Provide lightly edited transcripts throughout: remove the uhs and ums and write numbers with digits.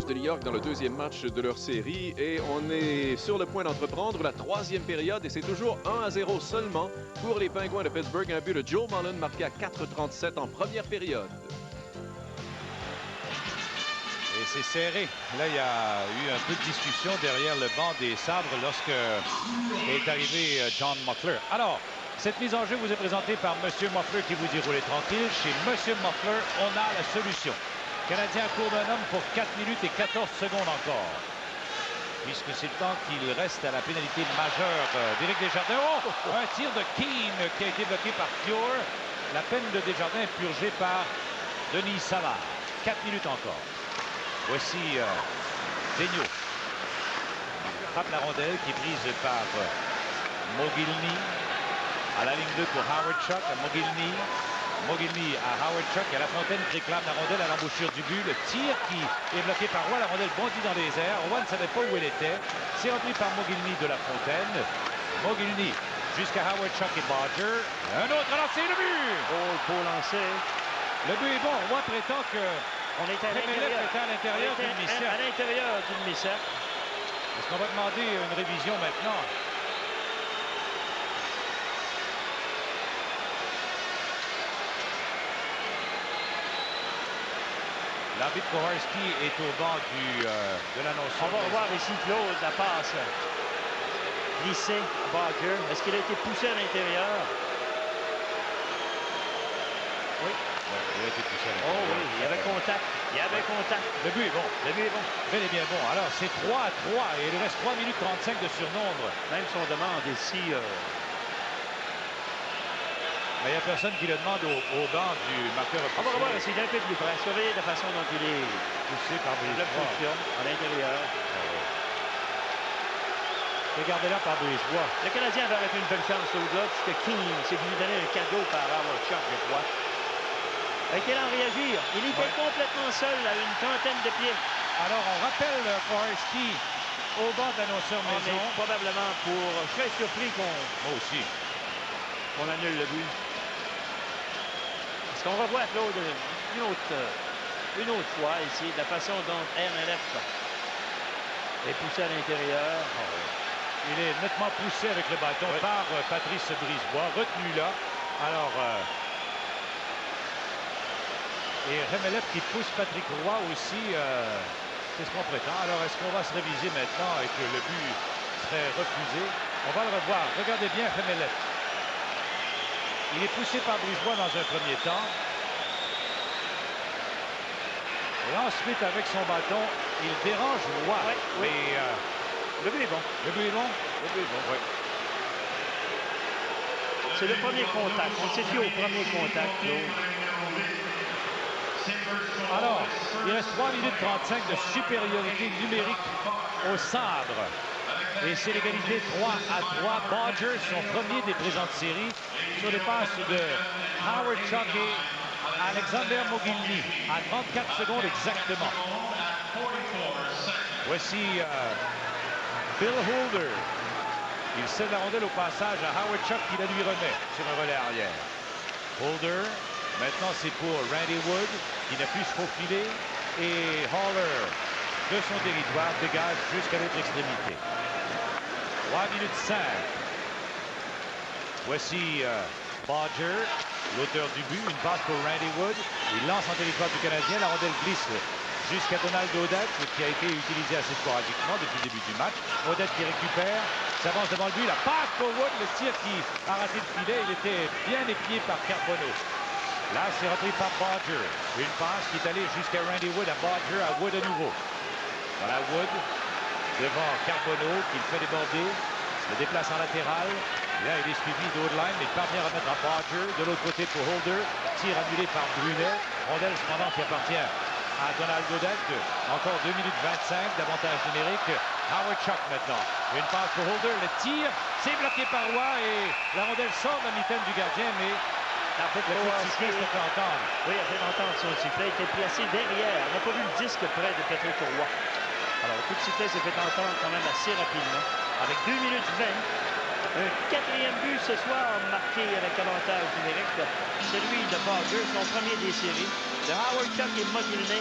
de New York dans le deuxième match de leur série et on est sur le point d'entreprendre la troisième période et c'est toujours 1-0 seulement pour les Pingouins de Pittsburgh. Un but de Joe Mullen marqué à 4:37 en première période. Et c'est serré. Là, il y a eu un peu de discussion derrière le banc des Sabres lorsque est arrivé John Muffler. Alors, cette mise en jeu vous est présentée par M. Muffler qui vous dit rouler tranquille. Chez M. Muffler, on a la solution. Canadien court d'un homme pour 4 minutes et 14 secondes encore. Puisque c'est le temps qu'il reste à la pénalité majeure d'Éric Desjardins. Oh! Un tir de Keane qui a été bloqué par Fior. La peine de Desjardins est purgée par Denis Savard. 4 minutes encore. Voici Daigneault. Il frappe la rondelle qui est prise par Mogilny. À la ligne 2 pour Howard Chuck. À Mogilny. Mogilny à Howard Chuck. À La Fontaine qui réclame la rondelle à l'embouchure du but. Le tir qui est bloqué par Roy. La rondelle bondit dans les airs. Roy ne savait pas où elle était. C'est repris par Mogilny de La Fontaine. Mogilny jusqu'à Howard Chuck et Bodger. Un autre lancé, le but! Oh, beau lancer. Le but est bon. Roy prétend que on était à l'intérieur du demi-cercle. À l'intérieur du demi-cercle. Est-ce qu'on va demander une révision maintenant? L'arbitre Kowarski est au banc de l'annonceur. On va revoir ici Claude, la passe glissée à Bodger. Est-ce qu'il a été poussé à l'intérieur? Oui. Il a été poussé à l'intérieur. Oh oui, il y avait contact. Il y avait contact. Le but est bon. Le but est bon. Bel et bien bon. Alors, c'est 3-3 et il reste 3 minutes 35 de surnombre. Même si on demande ici... Mais il n'y a personne qui le demande au banc du marqueur. On va revoir s'il est un peu plus près. Surveiller de la façon dont il est poussé par Brisebois. À l'intérieur. Regardez-là par Brisebois. Le Canadien avait arrêté une belle chance au-delà puisque Keane s'est venu donner un cadeau par Howard Chuck, je crois. A-t-il en réagir? Il était complètement seul à une trentaine de pieds. Alors, on rappelle Kowarski au banc de l'annonceur maison. Probablement pour... Je serais surpris qu'on... Moi aussi. Qu'on annule le but. Est-ce qu'on revoit Claude une autre fois ici, de la façon dont RNF est poussé à l'intérieur? Il est nettement poussé avec le bâton par Patrice Brisebois, retenu là. Alors... Et Remelef qui pousse Patrick Roy aussi, c'est ce qu'on prétend. Alors, est-ce qu'on va se réviser maintenant et que le but serait refusé? On va le revoir. Regardez bien Remelef. Il est poussé par Brisebois dans un premier temps. Et ensuite, avec son bâton, il dérange Roy. Oui. Mais le but est bon. Le but est bon? Le but est bon, oui. C'est le premier contact. On s'est dit au premier contact, Claude. Alors, il reste 3 minutes 35 de supériorité numérique au Sabre. Et c'est l'égalité 3-3. Bodger, son premier des présentes séries, sur les passes de Howard Chuck et Alexander Mogilny, à 34 secondes exactement. Voici Bill Holder. Il cède la rondelle au passage à Howard Chuck qui la lui remet sur un relais arrière. Holder. Maintenant, c'est pour Randy Wood, qui n'a plus se faufiler. Et Haller, de son territoire, dégage jusqu'à l'autre extrémité. 3 minutes 5. Voici Bodger, l'auteur du but. Une passe pour Randy Wood. Il lance en territoire du Canadien. La rondelle glisse jusqu'à Donald Odette, qui a été utilisé assez sporadiquement depuis le début du match. Odette qui récupère, s'avance devant le but. La passe pour Wood, le tir qui a raté le filet. Il était bien épié par Carbonneau. Là, c'est repris par Bodger. Une passe qui est allée jusqu'à Randy Wood, à Bodger, à Wood à nouveau. Voilà Wood, devant Carbonneau, qui le fait déborder. Se déplace en latéral. Là, il est suivi d'Odeline, mais il parvient à remettre à Bodger. De l'autre côté pour Holder. Tir annulé par Brunet. Rondelle, cependant, qui appartient à Donald Odette. Encore 2 minutes 25 d'avantage numérique. Howard Chuck maintenant. Une passe pour Holder. Le tir, c'est bloqué par Roy et la rondelle sort de la mitaine du gardien, mais... Le coup de sifflet, je peux entendre. Oui, elle fait entendre son sifflet. Il était placé derrière. On n'a pas vu le disque près de Patrick Roy. Alors, le coup de sifflet s'est fait entendre quand même assez rapidement. Avec 2 minutes 20. Un quatrième but ce soir marqué avec avantage numérique. Celui de Bodger, son premier des séries. De Howard Chuck et Mogilny.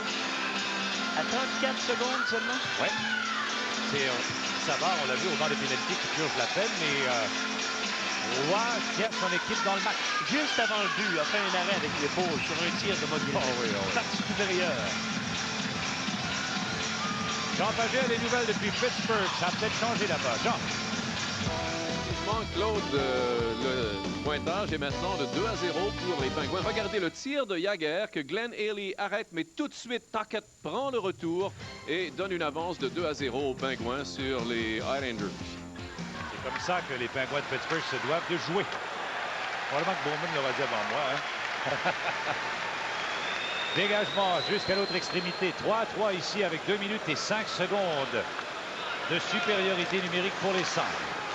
À 34 secondes seulement? Oui. C'est Savard, on l'a vu au banc de pénalité qui purge la peine, mais Roy tient son équipe dans le match. Juste avant le but, a fait un arrêt avec l'épaule sur un tir de Mogilny. Oh oui, oh oui. Partie supérieure. Jean Pagé a les nouvelles depuis Pittsburgh. Ça a peut-être changé là-bas. Jean. Claude, le pointage est maintenant de 2-0 pour les Pingouins. Regardez le tir de Jagger que Glenn Haley arrête, mais tout de suite, Tuckett prend le retour et donne une avance de 2-0 aux Pingouins sur les Highlanders. C'est comme ça que les Pingouins de Pittsburgh se doivent de jouer. Probablement que Bowman l'aurait dit avant moi. Hein? Dégagement jusqu'à l'autre extrémité. 3-3 ici avec 2 minutes et 5 secondes de supériorité numérique pour les Saints.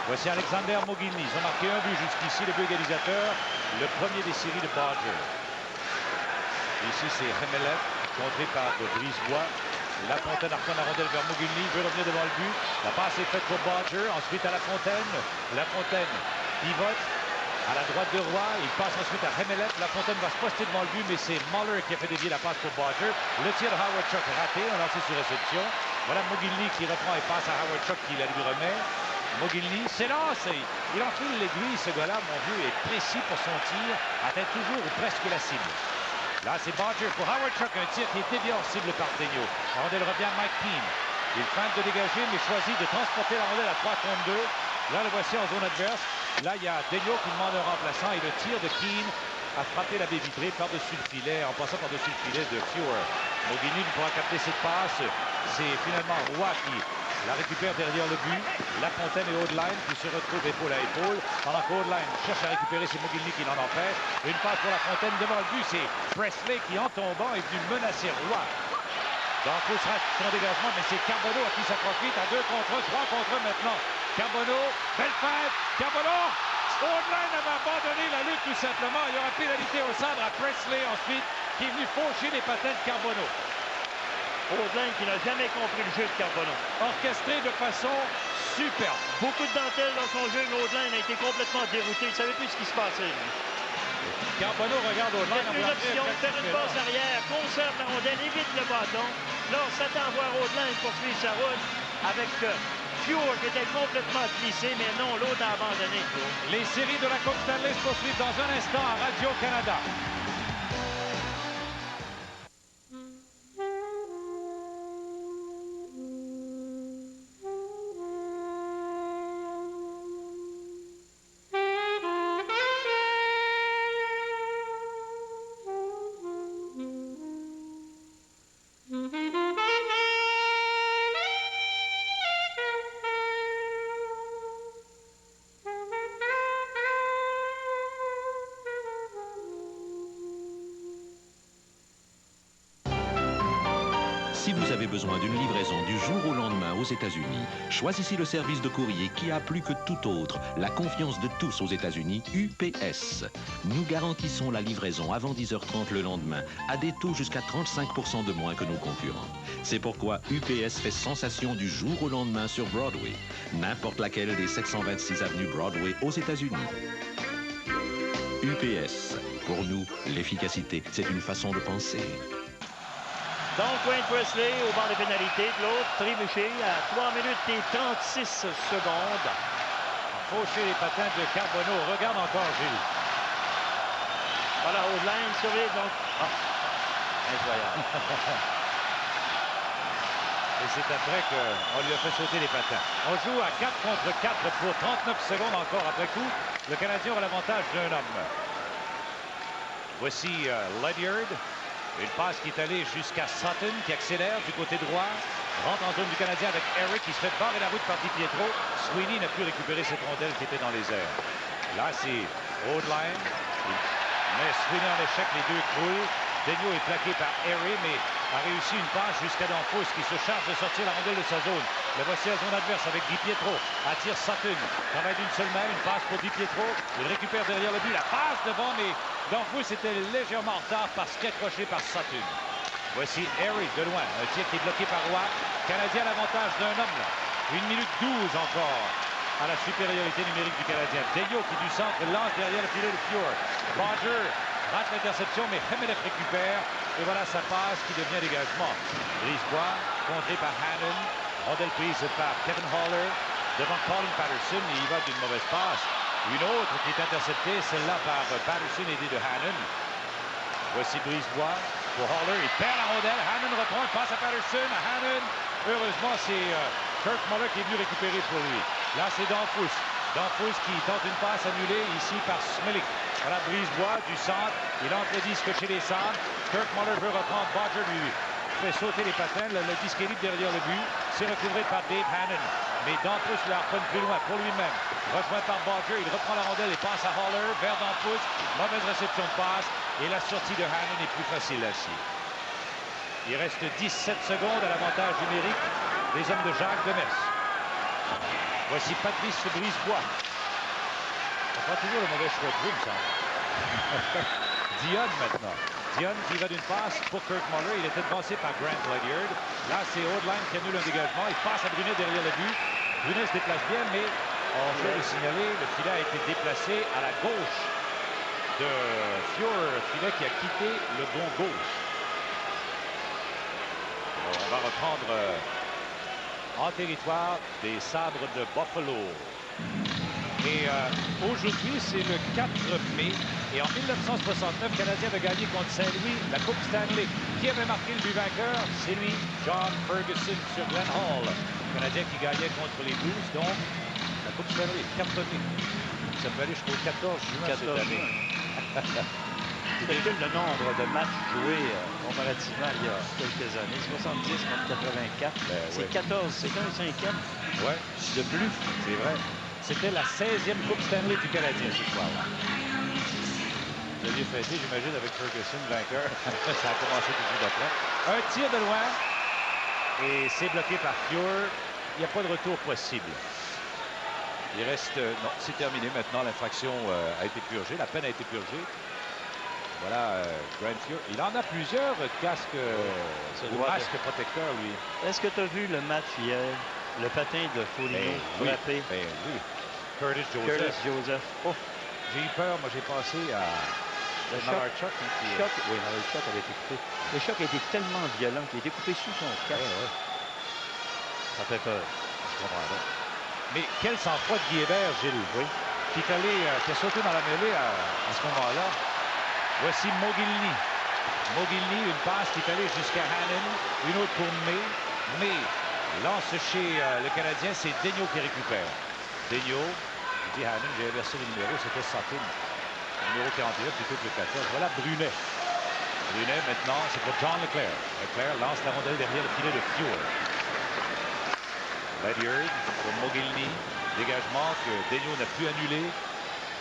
Voici Alexander Mogilny. Ils ont marqué un but jusqu'ici, le but égalisateur, le premier des séries de Badger. Ici, c'est Remelet, contré par Brisebois. La Fontaine retourne la rondelle vers Mogilny, veut revenir devant le but. La passe est faite pour Badger. Ensuite à La Fontaine. La Fontaine pivote à la droite de Roy. Il passe ensuite à Remelet. La Fontaine va se poster devant le but, mais c'est Muller qui a fait dévier la passe pour Badger. Le tir de Howard Chuck raté, on lancé sur réception. Voilà Mogilny qui reprend et passe à Howard Chuck qui la lui remet. Mogilny s'élance. Il enfile l'aiguille, ce gars-là, mon vieux, est précis pour son tir, atteint toujours ou presque la cible. Là, c'est Badger pour Howard Chuck, un tir qui est dévié hors cible par Daigneault. La rondelle revient à Mike Keane. Il feinte de dégager, mais choisit de transporter la rondelle à 3 contre 2. Là, le voici en zone adverse. Là, il y a Daigneault qui demande un remplaçant et le tir de Keane a frappé la baie vitrée par-dessus le filet, en passant par-dessus le filet de Fuhr. Mogilny ne pourra capter cette passe. C'est finalement Roy qui la récupère derrière le but. La Fontaine et Audline qui se retrouvent épaule à épaule. Pendant qu'Audline cherche à récupérer, c'est Mogilny qui l'en empêche. Une passe pour la Fontaine devant le but. C'est Presley qui, en tombant, est venu menacer Roy. Donc, il sera son dégagement, mais c'est Carbonneau à qui ça profite. À 2 contre 1, 3 contre 1 maintenant. Carbonneau, belle fête. Carbonneau! Audline avait abandonné la lutte tout simplement. Il y aura pénalité au sabre à Presley ensuite, qui est venu faucher les patins de Carbonneau. Audline qui n'a jamais compris le jeu de Carbonneau. Orchestré de façon superbe. Beaucoup de dentelle dans son jeu, mais Audline a été complètement dérouté. Il ne savait plus ce qui se passait. Carbonneau regarde Audline. Il y a plus d'options, faire une passe arrière, conserve la rondelle, évite le bâton. Là, on s'attend à voir Audline poursuivre sa route avec Fuhr qui était complètement glissé, mais non, l'autre a abandonné. Les séries de la Coupe Stanley se poursuivent dans un instant à Radio-Canada. Si vous avez besoin d'une livraison du jour au lendemain aux États-Unis, choisissez le service de courrier qui a plus que tout autre la confiance de tous aux États-Unis, UPS. Nous garantissons la livraison avant 10h30 le lendemain, à des taux jusqu'à 35% de moins que nos concurrents. C'est pourquoi UPS fait sensation du jour au lendemain sur Broadway, n'importe laquelle des 726 avenues Broadway aux États-Unis. UPS. Pour nous, l'efficacité, c'est une façon de penser. Donc, Wayne Presley au banc de pénalité. De l'autre, trébuché à 3 minutes et 36 secondes. Faucher les patins de Carbonneau. Regarde encore, Gilles. Voilà, Audline surveille. Donc, incroyable. Et c'est après qu'on lui a fait sauter les patins. On joue à 4 contre 4 pour 39 secondes encore après coup. Le Canadien aura l'avantage d'un homme. Voici Ledyard. Une passe qui est allée jusqu'à Sutton, qui accélère du côté droit. Rentre en zone du Canadien avec Eric, qui se fait barrer la route par Di Pietro. Sweeney n'a pu récupérer cette rondelle qui était dans les airs. Là, c'est Audline. Mais Sweeney en échec, les deux coulent. Daigneault est plaqué par Harry, mais a réussi une passe jusqu'à Danfous qui se charge de sortir la rondelle de sa zone. Le voici à zone adverse avec Di Pietro. Attire Sutton. Travaille d'une seule main. Une passe pour Di Pietro. Il récupère derrière le but. La passe devant, mais Danfous était légèrement en retard parce qu'accroché par Sutton. Voici Harry de loin. Un tir qui est bloqué par Roy. Canadien à l'avantage d'un homme là. 1 minute 12 encore à la supériorité numérique du Canadien. Daigneault qui du centre lance derrière le filet de Fuhr. Badger rate l'interception, mais Hemelet récupère. Et voilà sa passe qui devient dégagement. Brisebois, contré par Hannon. Rondelle prise par Kevin Haller. Devant Colin Patterson, il y va d'une mauvaise passe. Une autre qui est interceptée, celle-là par Patterson, aidé de Hannon. Voici Brisebois pour Haller. Il perd la rondelle. Hannon reprend, passe à Patterson. À Hannon. Heureusement, c'est Kirk Muller qui est venu récupérer pour lui. Là, c'est Danfous. Danfous qui tente une passe annulée ici par Smilik. Voilà Brisebois du centre. Il entre le disque chez les Sabres. Kirk Muller veut reprendre. Bodger lui fait sauter les patins. Le disque est libre derrière le but. C'est recouvré par Dave Hannon. Mais Danfous la reprend plus loin pour lui-même. Rejoint par Bodger. Il reprend la rondelle et passe à Haller vers Danfous. Mauvaise réception de passe. Et la sortie de Hannon est plus facile ainsi. Il reste 17 secondes à l'avantage numérique des hommes de Jacques Demers. Voici Patrice Brisebois. On prend toujours le mauvais choix de jeu, me semble. Dion maintenant. Dion qui va d'une passe pour Kirk Muller. Il était devancé par Grant Ledyard. Là, c'est Oldline qui annule un dégagement. Il passe à Brunet derrière le but. Brunet se déplace bien, mais on vient de signaler, le filet a été déplacé à la gauche de Fuhr. Filet qui a quitté le bon gauche. On va reprendre en territoire des Sabres de Buffalo. Et aujourd'hui, c'est le 4 mai. Et en 1969, le Canadien avait gagné contre Saint-Louis la Coupe Stanley. Qui avait marqué le but vainqueur? C'est lui, John Ferguson sur Glenn Hall. Le Canadien qui gagnait contre les Blues, donc la Coupe Stanley, 4 mai. Ça peut aller jusqu'au 14 juin cette année. Calcule le nombre de matchs joués comparativement il y a quelques années. 70 contre 84. C'est 14, c'est un cinquième de plus. C'est vrai. C'était la 16e Coupe Stanley du Canadien ce soir-là. Vous aviez fêté, j'imagine, avec Ferguson, vainqueur. Ça a commencé tout de suite après. Un tir de loin. Et c'est bloqué par Fuhr. Il n'y a pas de retour possible. Il reste... non, c'est terminé maintenant. L'infraction a été purgée. La peine a été purgée. Voilà, Grant Fuhr. Il en a plusieurs casques, masques protecteurs, lui. Est-ce que tu as vu le match hier? Le patin de Foligno frappé. Ben oui. Curtis Joseph. Oh, j'ai eu peur. Moi, j'ai pensé à Malarchuk. Oui, Malarchuk avait été coupé. Le choc a été tellement violent qu'il a été coupé sous son casque. Ça fait peur. Je comprends pas. Mais quel sang-froid de Guy Hébert, Gilles. Oui. Qui a sauté dans la mêlée à ce moment-là. Voici Mogilny. Mogilny, une passe qui est allée jusqu'à Hannon. Une autre pour May. Lance chez le Canadien, c'est Daigneault qui récupère. Daigneault, il dit Hannon, j'ai inversé le numéro, c'était Sutton. Numéro 41 plutôt que le 14. Voilà Brunet. Brunet maintenant, c'est pour John Leclerc. Leclerc lance la rondelle derrière le filet de Fuhr. Ledyard pour Mogilny. Dégagement que Daigneault n'a pu annuler.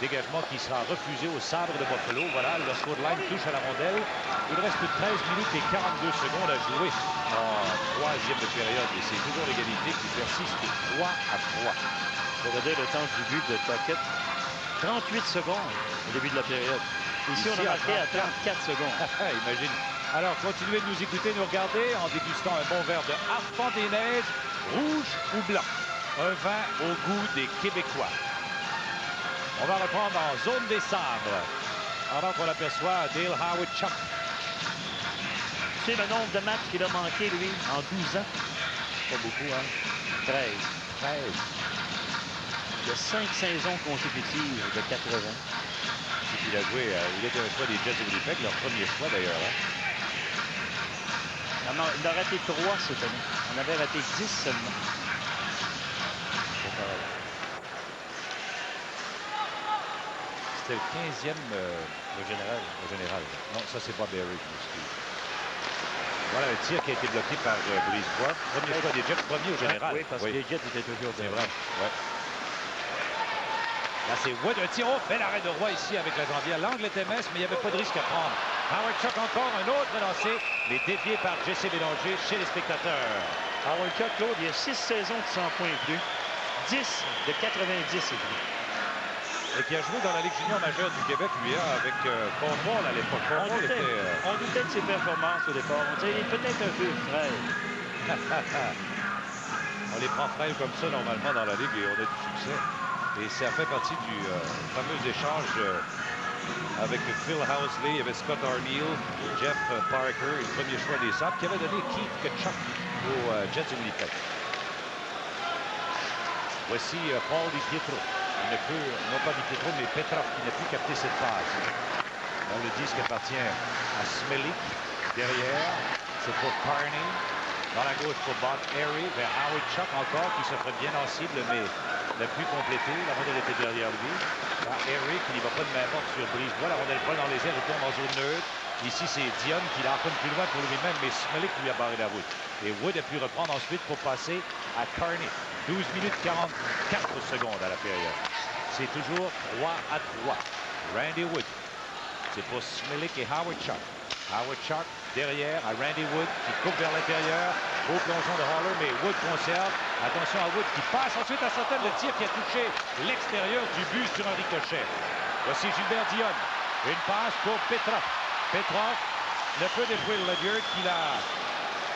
Dégagement qui sera refusé au Sabre de Buffalo. Voilà, le Line touche à la rondelle. Il reste 13 minutes et 42 secondes à jouer en troisième période. Et c'est toujours l'égalité qui persiste 3-3. Pour dire le temps du but de Tocchet, 38 secondes au début de la période. Ici on a marqué à 34 secondes. Imagine. Alors, continuez de nous écouter, nous regarder en dégustant un bon verre de Harpent des Neiges, rouge ou blanc. Un vin au goût des Québécois. On va reprendre en zone des Sabres. Alors qu'on aperçoit Dale Howard-Chuck. C'est le nombre de matchs qu'il a manqué, lui, en 12 ans. Pas beaucoup, hein? 13. Il y a 5 saisons consécutives de 80. Il a joué, il était un choix des Jets de Winnipeg, leur premier choix d'ailleurs. Il a raté 3 cette année. On avait raté 10 seulement. C'était le 15e au général. Non, ça c'est pas Barry. Voilà le tir qui a été bloqué par Brisebois. Premier choix des Jets, premier au général. Oui, parce que les Jets étaient toujours c'est vrai. Ouais. Là, c'est Wood, un tir. Oh, bel arrêt de Roy ici avec la jambière. L'angle était mince, mais il n'y avait pas de risque à prendre. Howard-Chuck encore, un autre lancé, mais dévié par Jesse Bélanger chez les spectateurs. Howard-Chuck, Claude, il y a 6 saisons de 100 points plus. 10 de 90 et plus. Et qui a joué dans la Ligue junior majeure du Québec, lui, avec Cornwall à l'époque. On doutait de ses performances au départ. On disait, il est peut-être un peu frêle. On les prend frêles comme ça, normalement, dans la Ligue, et on a du succès. Et ça fait partie du fameux échange avec Phil Housley, il y avait Scott Arneal, Jeff Parker, le premier choix des Sabres, qui avait donné Keith Tkachuk aux Jets de Winnipeg. Voici Paul Di Pietro. Il ne peut, non pas Di Pietro, mais Petrov qui n'a plus capté cette passe. Là, le disque appartient à Smelik. Derrière, c'est pour Carney. Dans la gauche pour Bob Harry, vers Howard Chuck encore, qui se ferait bien en cible, mais n'a plus complété. La rondelle était derrière lui. Là, Harry qui n'y va pas de main morte sur Brisebois. La rondelle vole dans les airs et tombe en zone neutre. Ici, c'est Dion qui la reconne plus loin pour lui-même, mais Smelik lui a barré la route. Et Wood a pu reprendre ensuite pour passer à Carney. 12 minutes 44 secondes à la période. C'est toujours 3 à 3. Randy Wood. C'est pour Smelik et Howard Chuck. Howard Chuck derrière à Randy Wood qui coupe vers l'intérieur. Beau plongeon de Haller, mais Wood conserve. Attention à Wood qui passe ensuite à Sutton. Le tir qui a touché l'extérieur du but sur un ricochet. Voici Gilbert Dion. Une passe pour Petrov. Petrov ne peut détruire le Ledyard qui l'a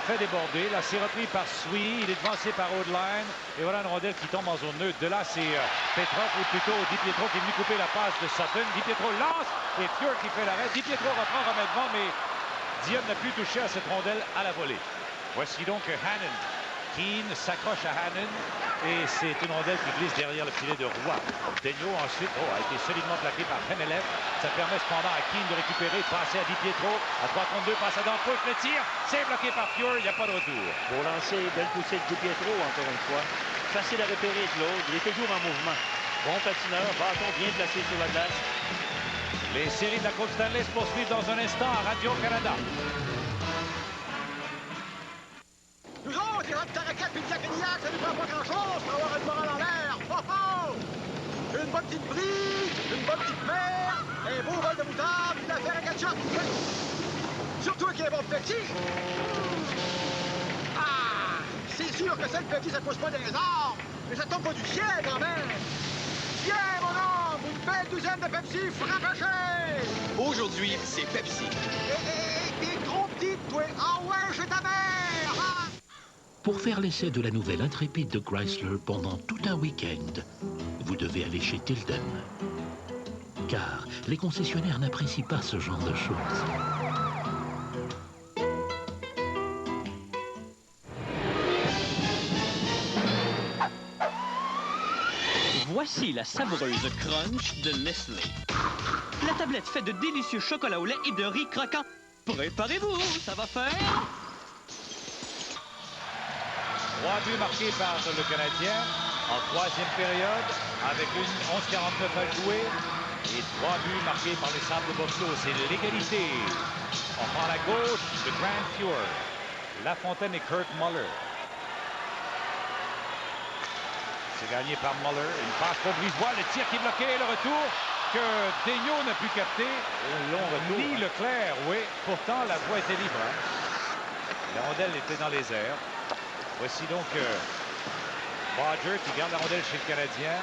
fait déborder. Là, c'est repris par Sweeney. Il est devancé par Odeline. Et voilà une rondelle qui tombe en zone neutre. De là, c'est Petrov, ou plutôt Di Pietro qui est venu couper la passe de Sutton. Di Pietro lance et Fuhr qui fait l'arrêt. Di Pietro reprend remettement, mais Dion n'a plus touché à cette rondelle à la volée. Voici donc Hannon. Keane s'accroche à Hannon et c'est une rondelle qui glisse derrière le filet de Roy. Daigneault ensuite a été solidement plaqué par Hemelef. Ça permet cependant à Keane de récupérer, de passer à Di Pietro. À 3 contre 2, passe à Danfous. Le tir, c'est bloqué par Fuhr. Il n'y a pas de retour. Pour lancer, belle poussée de Di Pietro, encore une fois. Facile à repérer Claude. Il est toujours en mouvement. Bon patineur, bâton bien placé sur la glace. Les séries de la Coupe Stanley se poursuivent dans un instant à Radio-Canada. Nous autres, les de Taracat et de Lacagnac, ça ne prend pas grand-chose pour avoir une morale en l'air. Oh, oh! Une bonne petite brise, une bonne petite mer, un beau bol de moutarde, une affaire à ketchup. Surtout qu'il y a un bon petit. Ah! C'est sûr que celle petit, ça pousse pas des arbres, mais ça tombe pas du ciel quand même. Viens, mon homme, une belle douzaine de Pepsi frappachée. Aujourd'hui, c'est Pepsi. T'es trop petite, toi. Ah ouais, j'ai ta mère. Ah! Pour faire l'essai de la nouvelle intrépide de Chrysler pendant tout un week-end, vous devez aller chez Tilden. Car les concessionnaires n'apprécient pas ce genre de choses. Voici la savoureuse crunch de Nestlé. La tablette fait de délicieux chocolat au lait et de riz croquant. Préparez-vous, ça va faire... 3 buts marqués par le Canadien en troisième période avec une 11:49 à jouer et 3 buts marqués par les Sabres de Buffalo. C'est l'égalité. On prend la gauche de Grant Fuhr, Lafontaine et Kurt Muller. C'est gagné par Muller. Une passe pour Brisebois. Le tir qui est bloqué et le retour que Daigneault n'a pu capter. Long retour. Ni Leclerc, oui. Pourtant, la voie était libre. Hein. La rondelle était dans les airs. Voici donc Roger qui garde la rondelle chez le Canadien.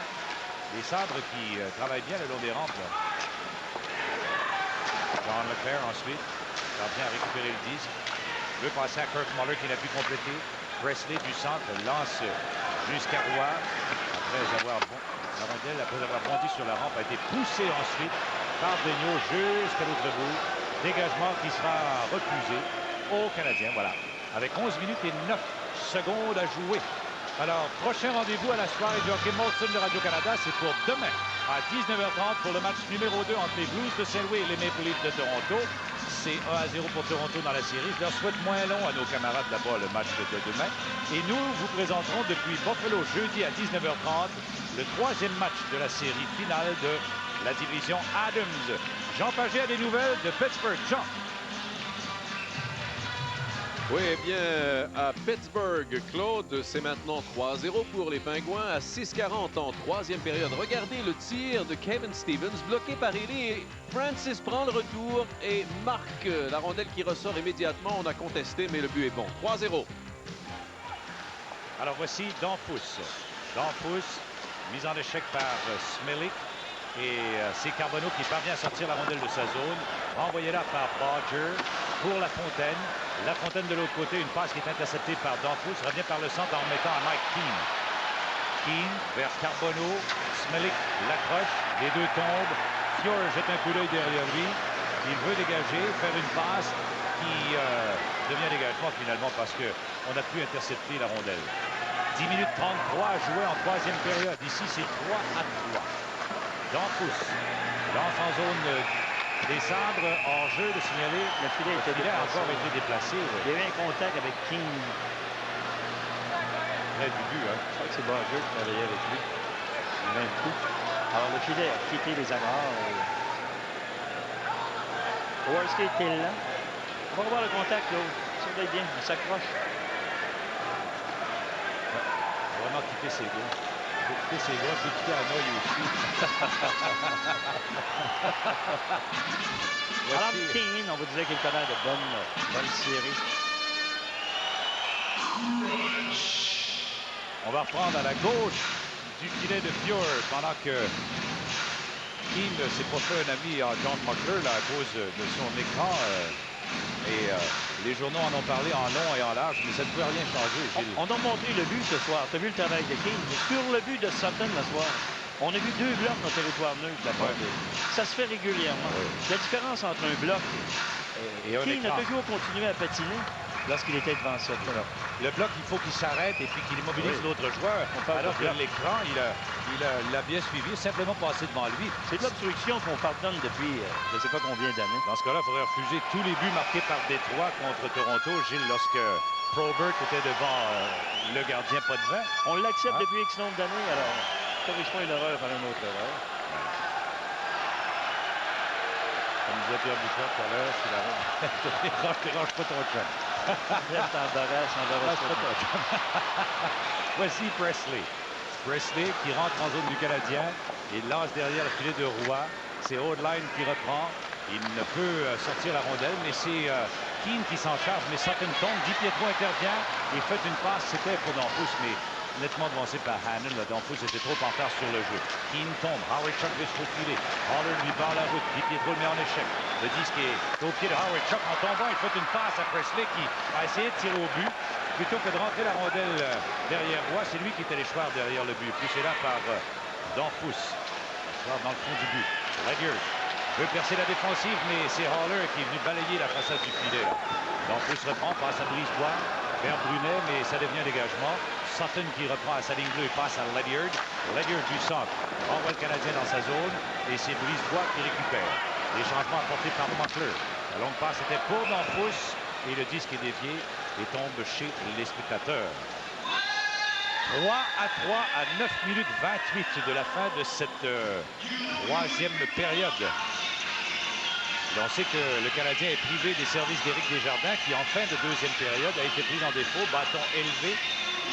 Les Sabres qui travaillent bien le long des rampes. Là. John Leclerc ensuite parvient à récupérer le disque. Veut passer à Kurt Muller qui n'a pu compléter. Presley du centre lance jusqu'à Roy. Après avoir la rondelle, après avoir bondi sur la rampe, a été poussée ensuite par Daigneault jusqu'à l'autre bout. Dégagement qui sera refusé au Canadien. Voilà. Avec 11 minutes et 9 secondes à jouer. Alors, prochain rendez-vous à la soirée du hockey Molson de Radio-Canada, c'est pour demain à 19h30 pour le match numéro 2 entre les Blues de Saint-Louis et les Maple Leafs de Toronto. C'est 1-0 pour Toronto dans la série. Je leur souhaite moins long à nos camarades là-bas le match de demain. Et nous vous présenterons depuis Buffalo jeudi à 19h30 le troisième match de la série finale de la division Adams. Jean Pagé a des nouvelles de Pittsburgh. Jean. Oui, eh bien, à Pittsburgh, Claude, c'est maintenant 3-0 pour les Pingouins à 6:40 en troisième période. Regardez le tir de Kevin Stevens, bloqué par Elie. Francis prend le retour et marque la rondelle qui ressort immédiatement. On a contesté, mais le but est bon. 3-0. Alors voici Danfous. Danfous, mise en échec par Smelik. Et c'est Carbonneau qui parvient à sortir la rondelle de sa zone. Renvoyé là par Bodger pour Lafontaine. Lafontaine de l'autre côté, une passe qui est interceptée par Danfous. Revient par le centre en remettant à Mike Keane. Keane vers Carbonneau. Smelik l'accroche. Les deux tombent. Fior jette un coup d'œil derrière lui. Il veut dégager, faire une passe qui devient dégagement finalement parce qu'on a pu intercepter la rondelle. 10 minutes 33 à jouer en troisième période. Ici, c'est 3-3. Danfous lance en zone des sabres. Hors jeu de signaler. Le filet A encore été déplacé. Il y avait un contact avec King. Près du but, hein. Je crois que c'est Barger qui travaillait avec lui. Le même coup. Alors, le filet a quitté les amarres. Kowarski était là. On va revoir le contact, là. Surveille bien. Il s'accroche. Vraiment quitter ses gars. Il faut quitter ses gars, il faut quitter Hanoï aussi. Alan King, on vous disait qu'il connaît de bonnes séries. On va reprendre à la gauche du filet de Fior pendant que Keane ne s'est pas fait un ami à John McClure là, à cause de son écran. Les journaux en ont parlé en long et en large, mais ça ne peut rien changer, Gilles. On a montré le but ce soir. Tu as vu le travail de King. Mais sur le but de Sutton ce soir, on a vu 2 blocs dans le territoire neutre de la part Ça se fait régulièrement. La différence entre un bloc et King a toujours continué à patiner lorsqu'il était devant Sutton. Le bloc, il faut qu'il s'arrête et puis qu'il immobilise l'autre joueur. Alors que l'écran, il a bien suivi, simplement passé devant lui. C'est de l'obstruction qu'on pardonne depuis je ne sais pas combien d'années. Dans ce cas-là, il faudrait refuser tous les buts marqués par Détroit contre Toronto, Gilles, lorsque Probert était devant le gardien pas devant. On l'accepte depuis X nombre d'années, alors corrige pas une erreur par une autre erreur. Comme disait Pierre Bouchard tout à l'heure, c'est la ronde. Range pas ton chum. Voici Presley. Presley qui rentre en zone du Canadien. Il lance derrière le filet de Roy. C'est Odeline qui reprend. Il ne peut sortir la rondelle, mais c'est Keane qui s'en charge. Mais Sutton tombe. Di Pietro intervient. Il fait une passe. C'était pour Danfous, mais nettement devancé par Hannon. Danfous était trop en retard sur le jeu. Keane tombe. Howard Chuck vise au filet. Haller lui barre la route. Di Pietro le met en échec. Le disque est au pied de Howard Chuck. En tombant, il fait une passe à Presley qui a essayé de tirer au but. Plutôt que de rentrer la rondelle derrière Roy, c'est lui qui était l'échoir derrière le but. Puis c'est là par Danfous. Dans le fond du but. Ledyard veut percer la défensive, mais c'est Haller qui est venu balayer la façade du filet. Danfous reprend, passe à Brisebois, vers Brunet, mais ça devient dégagement. Sutton qui reprend à sa ligne bleue et passe à Ledyard. Ledyard du centre envoie le Canadien dans sa zone et c'est Brisebois qui récupère. Les changements apportés par McClure. La longue passe était pour Danfous et le disque est dévié et tombe chez les spectateurs. 3-3 à 9 minutes 28 de la fin de cette troisième période. Et on sait que le Canadien est privé des services d'Éric Desjardins qui, en fin de deuxième période, a été pris en défaut. Bâton élevé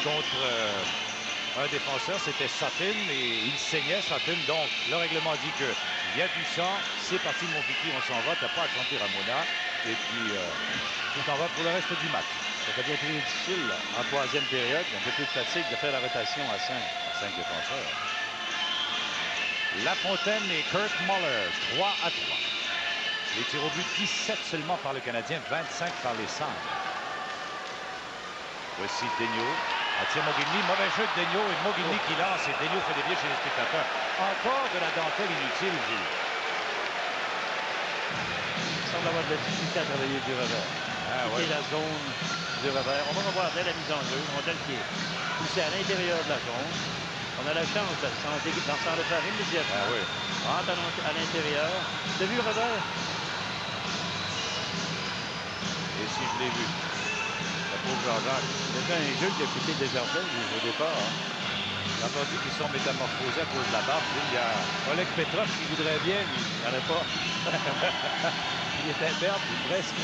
contre un défenseur, c'était Sutton, et il saignait Sutton. Donc, le règlement dit qu'il y a du sang. C'est parti, mon Vicky, on s'en va. T'as pas à chanter Ramona. Et puis, tout en va pour le reste du match. Ça devient plus difficile là, en troisième période. Un peu plus de fatigue de faire la rotation à 5. 5 défenseurs. Lafontaine et Kurt Muller, 3-3. Les tirs au but, 17 seulement par le Canadien, 25 par les Sabres. Voici Daigneault. Attire Mogilny. Mauvais jeu de Daigneault. Et Mogilny qui lance. Et Daigneault fait des biais chez les spectateurs. Encore de la dentelle inutile, Gilles. Il semble avoir de la difficulté à travailler du revers. Quitter la zone du revers. On va revoir dès la mise en jeu. Une rondelle qui est poussée à l'intérieur de la zone. On a la chance de s'en faire immédiatement. Rentre à l'intérieur. Tu as vu le revers? Et si je l'ai vu. La pauvre Jean-Jacques. C'est un jeu qui a coûté Desjardins au départ. J'ai entendu qu'ils sont métamorphosés à cause de la barbe. Il y a Oleg Petrov qui voudrait bien, lui. Il n'y en a pas. Il est imberbe, presque.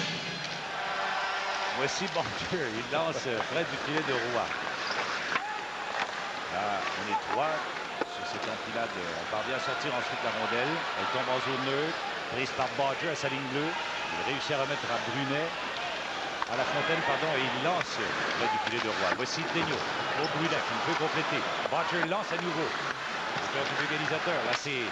Voici Barger. Il lance près du filet de Roy. Là, on est 3 sur cette enfilade. On parvient à sortir ensuite la rondelle. Elle tombe en zone neutre. Prise par Barger à sa ligne bleue. Il réussit à remettre à Brunet. À la Fontaine, pardon, et il lance près du filet de Roy. Voici Daigneault au Brunet qui peut compléter. Barger lance à nouveau. L'auteur du égalisateur. Là, c'est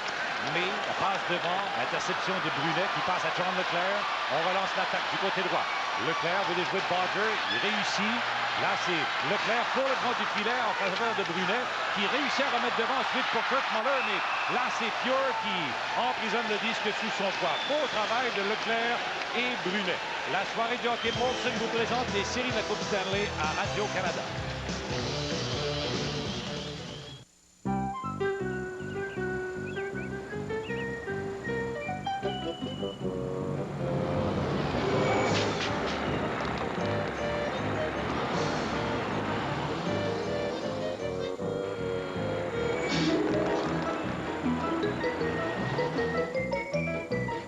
May. La passe devant. Interception de Brunet qui passe à John Leclerc. On relance l'attaque du côté droit. Leclerc veut déjouer Barger. Il réussit. Là, c'est Leclerc pour le grand du filet en faveur de Brunet, qui réussit à remettre devant ensuite pour Kurt Muller. Mais là, c'est Fior qui emprisonne le disque sous son poids. Beau travail de Leclerc et Brunet. La soirée du hockey Molson vous présente les séries de la Coupe Stanley à Radio-Canada.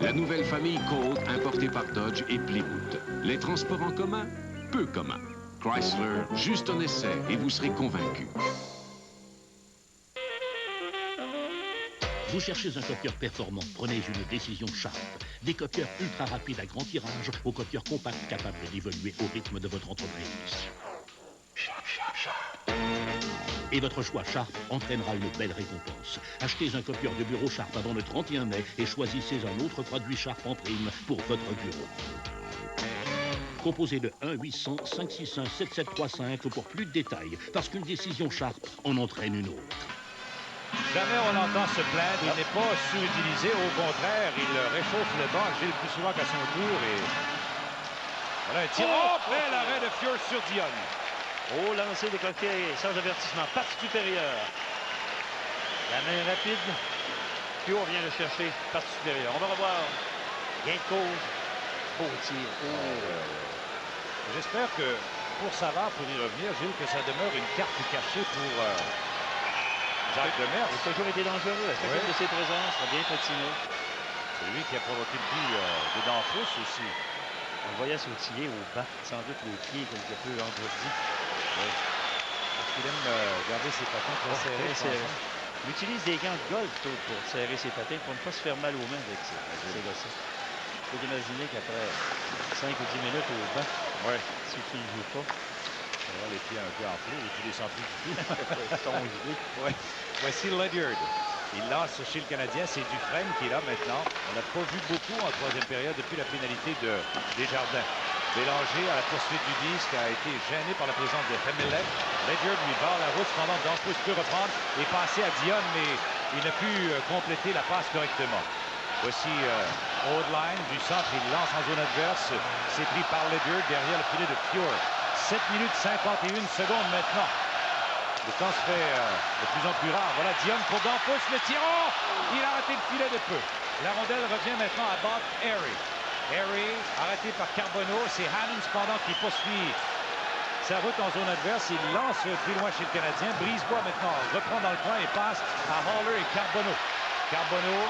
La nouvelle famille Colt importée par Dodge et Plymouth. Les transports en commun, peu communs. Chrysler, juste un essai et vous serez convaincu. Vous cherchez un copieur performant, prenez une décision Sharp. Des copieurs ultra rapides à grand tirage aux copieurs compacts capables d'évoluer au rythme de votre entreprise. Et votre choix Sharp entraînera une belle récompense. Achetez un copieur de bureau Sharp avant le 31 mai et choisissez un autre produit Sharp en prime pour votre bureau. Composez le 1-800-561-7735 pour plus de détails, parce qu'une décision Sharp en entraîne une autre. Jamais on l'entend se plaindre, il n'est pas sous-utilisé, au contraire, il réchauffe le banc, Gilles plus souvent qu'à son tour. Et voilà un tir. Oh, après l'arrêt de Fior sur Dionne. Oh, lancé de coquet, sans avertissement, passe supérieure. La main rapide. Fior vient le chercher, passe supérieure. On va revoir. Gain de cause. Beau tir. J'espère que pour Savard, pour y revenir, Gilles, que ça demeure une carte cachée pour Jacques Demers. Il a toujours été dangereux à chacune de ses présences. Il a bien patiné. C'est lui qui a provoqué le but de Danfous aussi. On le voyait sautiller au bas, sans doute les pieds quelque peu engourdis. Oui. Parce qu'il aime garder ses patins très serrés. Il utilise des gants de golf pour serrer ses patins, pour ne pas se faire mal aux mains avec ses gossins. Il faut imaginer qu'après 5 ou 10 minutes au banc, si tu ne joues pas, on va les pieds un peu enflés et puis les sens plus du tout. Voici Ledyard. Il lance chez le Canadien, c'est Dufresne qui est là maintenant. On n'a pas vu beaucoup en troisième période depuis la pénalité de Desjardins. Bélanger à la poursuite du disque a été gêné par la présence de Hemmelec. Ledyard lui barre la route, cependant Danfous peut reprendre et passer à Dionne, mais il n'a pu compléter la passe correctement. Voici Oldline du centre, il lance en zone adverse. C'est pris par Ledyard derrière le filet de Fior. 7 minutes 51 secondes maintenant. Le temps se fait de plus en plus rare. Voilà Dionne pour Danfous, le tir. Oh! Il a raté le filet de peu. La rondelle revient maintenant à Bob Harry. Harry, arrêté par Carbonneau. C'est Hannum cependant qui poursuit sa route en zone adverse. Il lance plus loin chez le Canadien. Brisebois maintenant reprend dans le coin et passe à Haller et Carbonneau. Carbonneau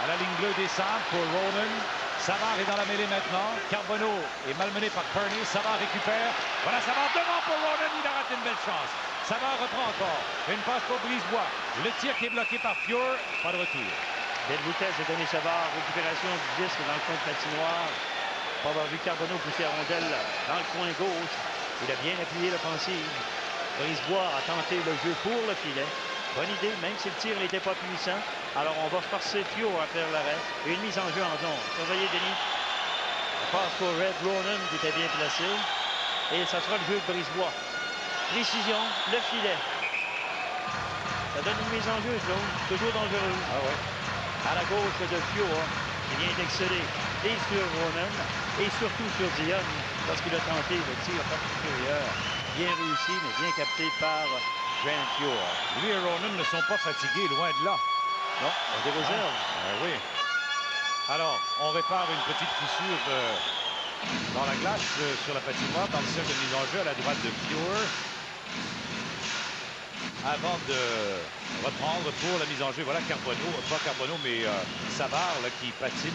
à la ligne bleue des sables pour Ronan. Savard est dans la mêlée maintenant. Carbonneau est malmené par Kearney. Savard récupère. Voilà Savard devant pour Ronan. Il a raté une belle chance. Savard reprend encore. Une passe pour Brisebois. Le tir qui est bloqué par Fior. Pas de retour. Belle vitesse de Denis Savard. Récupération du disque dans le coin de patinoire. Pas avoir vu Carbonneau pousser la rondelle dans le coin gauche. Il a bien appuyé l'offensive. Brisebois a tenté le jeu pour le filet. Bonne idée, même si le tir n'était pas puissant. Alors on va forcer Fior à faire l'arrêt. Et une mise en jeu en zone. Surveillez Denis. On passe pour Red Ronan qui était bien placé. Et ça sera le jeu de Brisebois. Précision, le filet. Ça donne une mise en jeu, Claude. Toujours dangereuse. À la gauche de Fior, qui vient d'exceller et sur Ronan, et surtout sur Dionne, parce qu'il a tenté le tir par supérieur. Bien réussi, mais bien capté par Grant Fior. Lui et Ronan ne sont pas fatigués, loin de là. Non, on des réserves. Oui. Alors, on répare une petite fissure dans la glace sur la patinoire, dans le cercle de mise en jeu à la droite de Fior. Avant de reprendre pour la mise en jeu, voilà Carbonneau, pas Carbonneau, mais Savard là, qui patine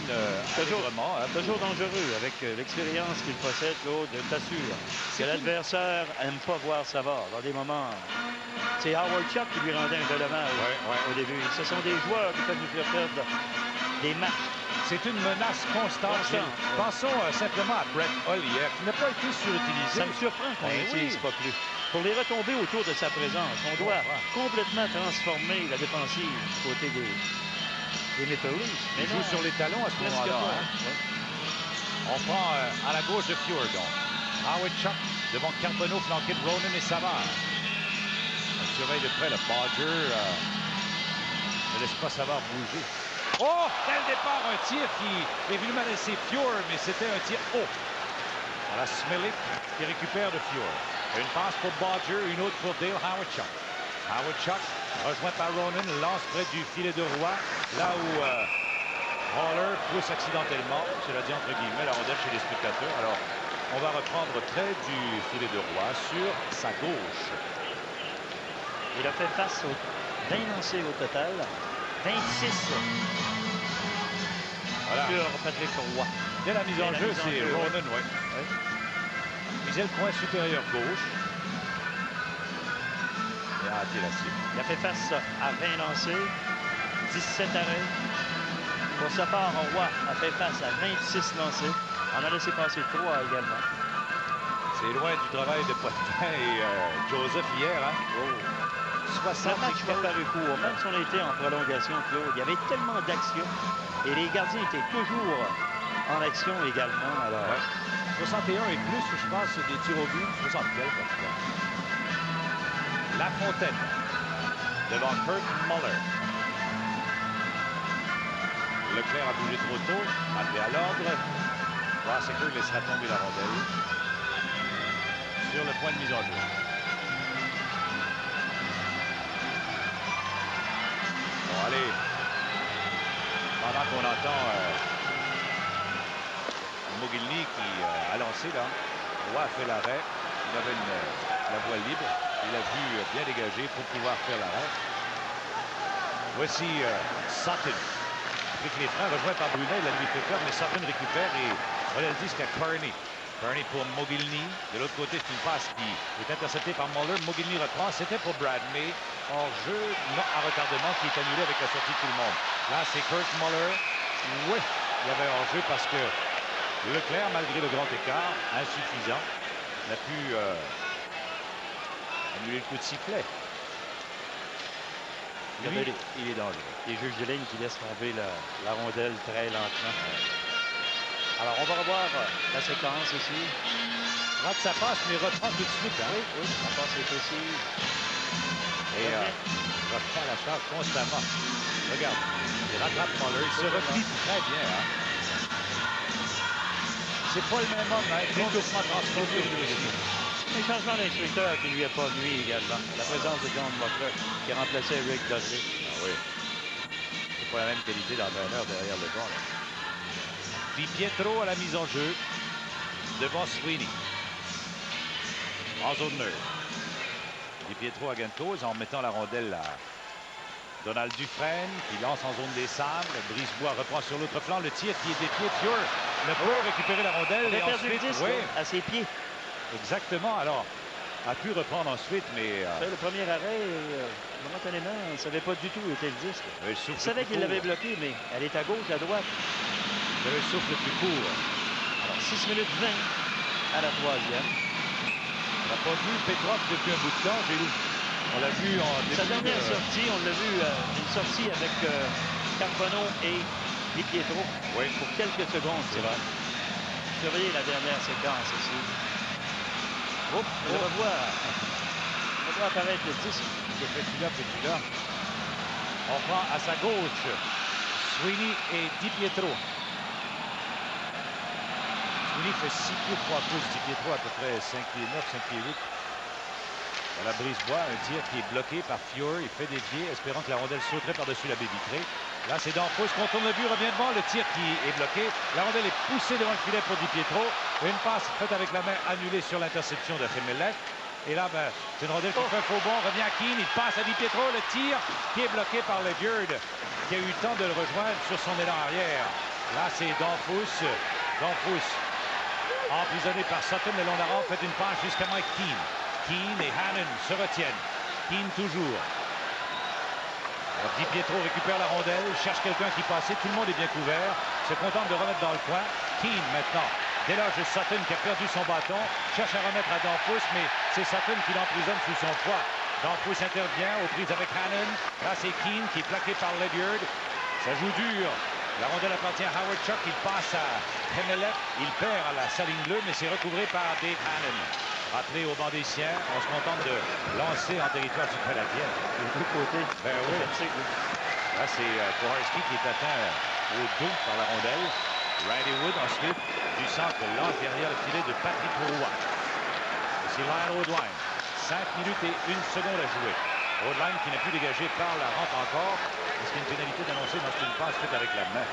allègrement. Toujours dangereux avec l'expérience qu'il possède, Claude, t'assure que l'adversaire n'aime pas voir Savard dans des moments. C'est Howard Chuck qui lui rendait un bel hommage au début. Ce sont des joueurs qui peuvent nous faire perdre des matchs. C'est une menace constante. Pensons simplement à Brett Hull hier, qui n'a pas été surutilisé. Ça me surprend qu'on n'utilise pas plus. Pour les retomber autour de sa présence, on doit complètement transformer la défensive du côté des Maple Leafs. Il joue sur les talons à ce moment-là. On prend à la gauche de Fior, donc. Howard Chuck devant Carbonneau, flanqué de Ronan et Savard. On surveille de près le Bodger. Ne laisse pas Savard bouger. Oh! Dès le départ, un tir qui est venu laisser Fior, mais c'était un tir haut. Voilà Smilik qui récupère de Fior. Une passe pour Bodger, une autre pour Dale Hawerchuk. Hawerchuk, rejoint par Ronan, lance près du filet de Roy, là où Haller pousse accidentellement, cela dit entre guillemets, la rondelle chez les spectateurs. Alors, on va reprendre près du filet de Roy sur sa gauche. Il a fait face aux 20 lancés au total. 26 voilà. Sur Patrick Roy. Dès la mise en jeu, c'est Ronan, oui. Visait le coin supérieur gauche. Et a raté la cible. Il a fait face à 20 lancés, 17 arrêts. Pour sa part, Roy a fait face à 26 lancés. On a laissé passer 3 également. C'est loin du travail de Potvin et Joseph hier. Hein? Oh. Le match m'a paru court, même si on était en prolongation, Claude. Il y avait tellement d'action et les gardiens étaient toujours en action également. Alors, 61 et plus, je pense, des tirs au but. 60 quelques, en tout cas. La Fontaine devant Kurt Muller. Leclerc a bougé trop tôt, appelé à l'ordre. Rossiker laissera tomber la rondelle sur le point de mise en jeu. Bon, allez. Pendant qu'on entend Mogilny qui a lancé là. Roy a fait l'arrêt. Il avait la voie libre. Il a vu bien dégagé pour pouvoir faire l'arrêt. Voici Sutton. Avec les freins, rejoint par Brunet, il a lui fait peur, mais Sutton récupère et relève le disque à Kearney. Kearney pour Mogilny. De l'autre côté, c'est une passe qui est interceptée par Muller. Mogilny reprend. C'était pour Brad May. Hors jeu, non à retardement qui est annulé avec la sortie de tout le monde. Là, c'est Kurt Muller. Oui, il y avait hors jeu parce que Leclerc, malgré le grand écart, insuffisant, n'a pu annuler le coup de sifflet. Lui, il est dangereux. les juges de ligne qui laissent tomber la rondelle très lentement. Alors, on va revoir la séquence ici. Rate sa passe, mais reprend tout de suite. Hein? Oui, la passe est possible. Et reprend la charge constamment. Regarde, il rattrape Muller, il se replie très bien. Hein? C'est pas le même homme, hein? Complètement transformé. Un changement d'instructeur qui lui a pas nuit également. La présence de John Butler qui remplaçait Rick Dudley. Ah oui. C'est pas la même qualité d'entraîneur derrière le banc. Di Pietro à la mise en jeu devant Sweeney. En zone neutre. Di Pietro à Gantose en mettant la rondelle à Donald Dufresne qui lance en zone des sables. Brisebois reprend sur l'autre flanc le tir qui est défié. Fior ne peut récupérer la rondelle. Il et a perdu ensuite, le disque à ses pieds. Exactement. Alors, a pu reprendre ensuite, mais... Le premier arrêt, momentanément, on ne savait pas du tout où était le disque. Il savait qu'il l'avait bloqué, mais elle est à gauche, à droite. Il avait le souffle le plus court. Alors, 6 minutes 20 à la troisième. On n'a pas vu Petrov depuis un bout de temps. On l'a vu en début. Sa dernière sortie, on l'a vu, une sortie avec Carbonneau et Di Pietro. Oui. Pour quelques secondes, c'est vrai. Surveillez la dernière séquence ici. On va voir apparaître le disque. Petit là. On prend à sa gauche Sweeney et Di Pietro. Sweeney fait 6 pieds 3 pouces. Di Pietro à peu près 5 pieds 9, 5 pieds 8. Voilà Brisebois, un tir qui est bloqué par Fior. Il fait des pieds, espérant que la rondelle sauterait par-dessus la baie vitrée. Là, c'est Danfos, contourne le but, revient devant. Le tir qui est bloqué. La rondelle est poussée devant le filet pour Di Pietro. Une passe faite avec la main annulée sur l'interception de Chemelec. Et là, c'est une rondelle qui fait un faux bond. Revient à Keane, il passe à Di Pietro. Le tir qui est bloqué par Ledyard, qui a eu le temps de le rejoindre sur son élan arrière. Là, c'est Danfos. Danfos, emprisonné par Sutton, le long de la rampe, fait une passe jusqu'à Mike Keane. Keane et Hannon se retiennent. Keane toujours. Alors, Di Pietro récupère la rondelle, cherche quelqu'un qui passait. Tout le monde est bien couvert. Se contente de remettre dans le coin. Keane maintenant déloge Sutton qui a perdu son bâton. Cherche à remettre à Danfos, mais c'est Sutton qui l'emprisonne sous son poids. Danfos intervient aux prises avec Hannon. Là, c'est Keane qui est plaqué par Ledyard. Ça joue dur. La rondelle appartient à Hawerchuk. Il passe à Chemelec. Il perd à la saline bleue, mais c'est recouvré par Dave Hannon. Rappelé au banc des siens, on se contente de lancer en territoire du Canadien. Les deux côtés. Ben oui. Fatigue. Là, c'est Koharski qui est atteint au dos par la rondelle. Riley Wood ensuite du centre large derrière le filet de Patrick Roy. C'est Lyle Oudline. 5 minutes et 1 seconde à jouer. Oudline qui n'a plus dégagé par la rampe encore. Est-ce qu'il y a une pénalité d'annoncer dans une passe faite avec la main?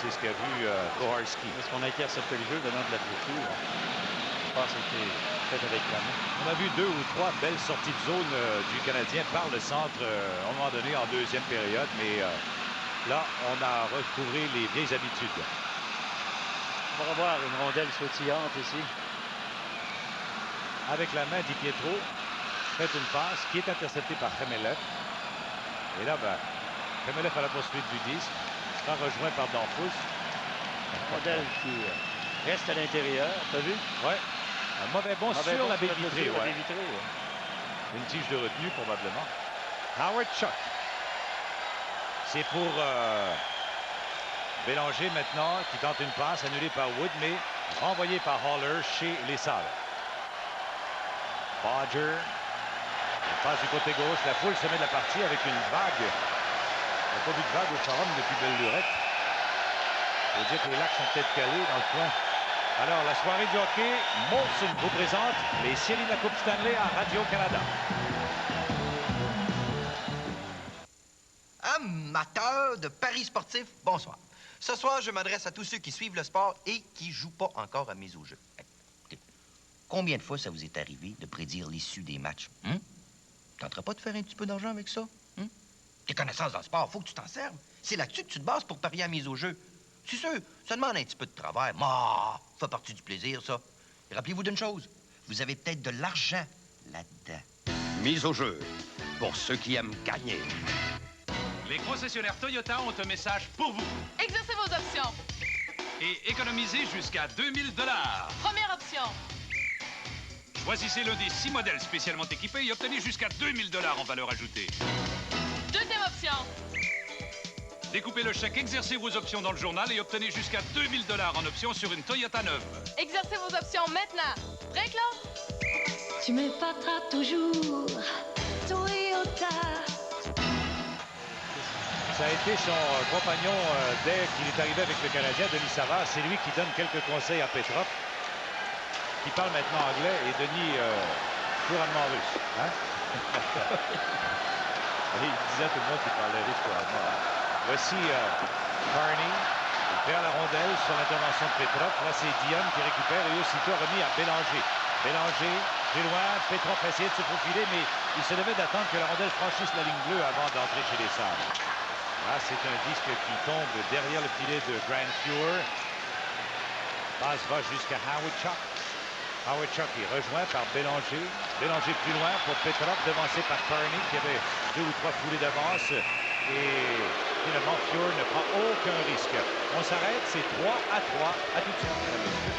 C'est ce qu'a vu Koharski. Est-ce qu'on a intercepté le jeu donnant de la blessure? Je pense que c'était fait avec la main. On a vu 2 ou 3 belles sorties de zone du Canadien par le centre à un moment donné en deuxième période, mais là, on a recouvré les vieilles habitudes. On va revoir une rondelle sautillante ici. Avec la main, Di Pietro fait une passe qui est interceptée par Khmelev. Et là, ben, Khmelev à la poursuite du disque, sera rejoint par Danfous. Rondelle qui reste à l'intérieur, t'as vu? Ouais. Un mauvais bond sur la baie vitrée. Ouais. Une tige de retenue, probablement. Howard Chuck. C'est pour Bélanger maintenant, qui tente une passe annulée par Wood, mais renvoyée par Haller chez les Salles. Bodger. Il passe du côté gauche. La foule se met de la partie avec une vague. On n'a pas vu de vague au Forum depuis belle lurette. Il faut dire que les lacs sont peut-être calés dans le coin. Alors, la soirée du hockey, Molson vous présente les séries de la Coupe Stanley à Radio-Canada. Amateurs de paris sportifs, bonsoir. Ce soir, je m'adresse à tous ceux qui suivent le sport et qui jouent pas encore à mise au jeu. Écoutez, combien de fois ça vous est arrivé de prédire l'issue des matchs? Tenterais pas de faire un petit peu d'argent avec ça? Tes connaissances dans le sport, faut que tu t'en serves. C'est là-dessus que tu te bases pour parier à mise au jeu. C'est sûr, ça demande un petit peu de travail. Mais ça fait partie du plaisir, ça. Et rappelez-vous d'une chose, vous avez peut-être de l'argent là-dedans. Mise au jeu, pour ceux qui aiment gagner. Les concessionnaires Toyota ont un message pour vous. Exercez vos options. Et économisez jusqu'à 2000 $. Première option. Choisissez l'un des 6 modèles spécialement équipés et obtenez jusqu'à 2000 $ en valeur ajoutée. Deuxième option. Découpez le chèque, exercez vos options dans le journal et obtenez jusqu'à 2000 $ en options sur une Toyota neuve. Exercez vos options maintenant. Prêt, Claude? Tu m'épateras toujours, Toyota. Ça a été son compagnon dès qu'il est arrivé avec le Canadien, Denis Savard. C'est lui qui donne quelques conseils à Petrov, qui parle maintenant anglais, et Denis couramment russe. Hein? Et il disait à tout le monde qu'il parlait russe couramment. Voici Carney. Il perd la rondelle sur l'intervention de Petrov. Là, c'est Dionne qui récupère et aussitôt remis à Bélanger. Bélanger, plus loin. Petrov a essayé de se faufiler, mais il se devait d'attendre que la rondelle franchisse la ligne bleue avant d'entrer chez les Sabres. Là, c'est un disque qui tombe derrière le filet de Grant Fuhr. Passe va jusqu'à Howard Chuck. Howard Chuck est rejoint par Bélanger. Bélanger plus loin pour Petrov, devancé par Carney, qui avait 2 ou 3 foulées d'avance. Et finalement, Fuhr ne prend aucun risque. On s'arrête, c'est 3-3. À tout de suite, mesdames et messieurs.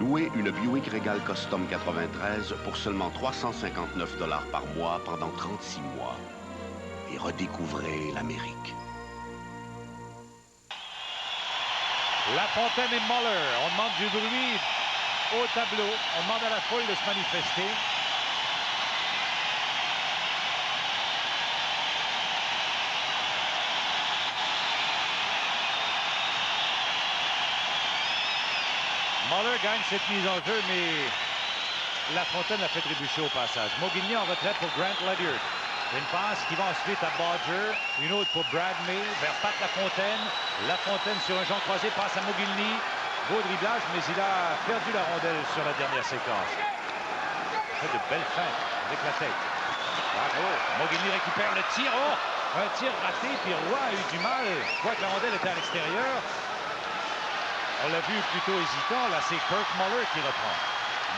Louez une Buick Regal Custom 93 pour seulement 359 $ par mois pendant 36 mois. Et redécouvrez l'Amérique. Lafontaine et Muller. On demande du bruit au tableau. On demande à la foule de se manifester. Muller gagne cette mise en jeu, mais Lafontaine l'a fait trébucher au passage. Mogilny en retraite pour Grant Ledyard. Une passe qui va ensuite à Bodger. Une autre pour Brad May vers Pat Lafontaine. Lafontaine sur un jambe croisé passe à Mogilny. Beau dribblage, mais il a perdu la rondelle sur la dernière séquence. Il fait de belles feintes avec la tête. Bravo. Mogilny récupère le tir. Oh! Un tir raté, puis Roy a eu du mal. Quoique la rondelle était à l'extérieur. On l'a vu plutôt hésitant. Là, c'est Kirk Muller qui reprend.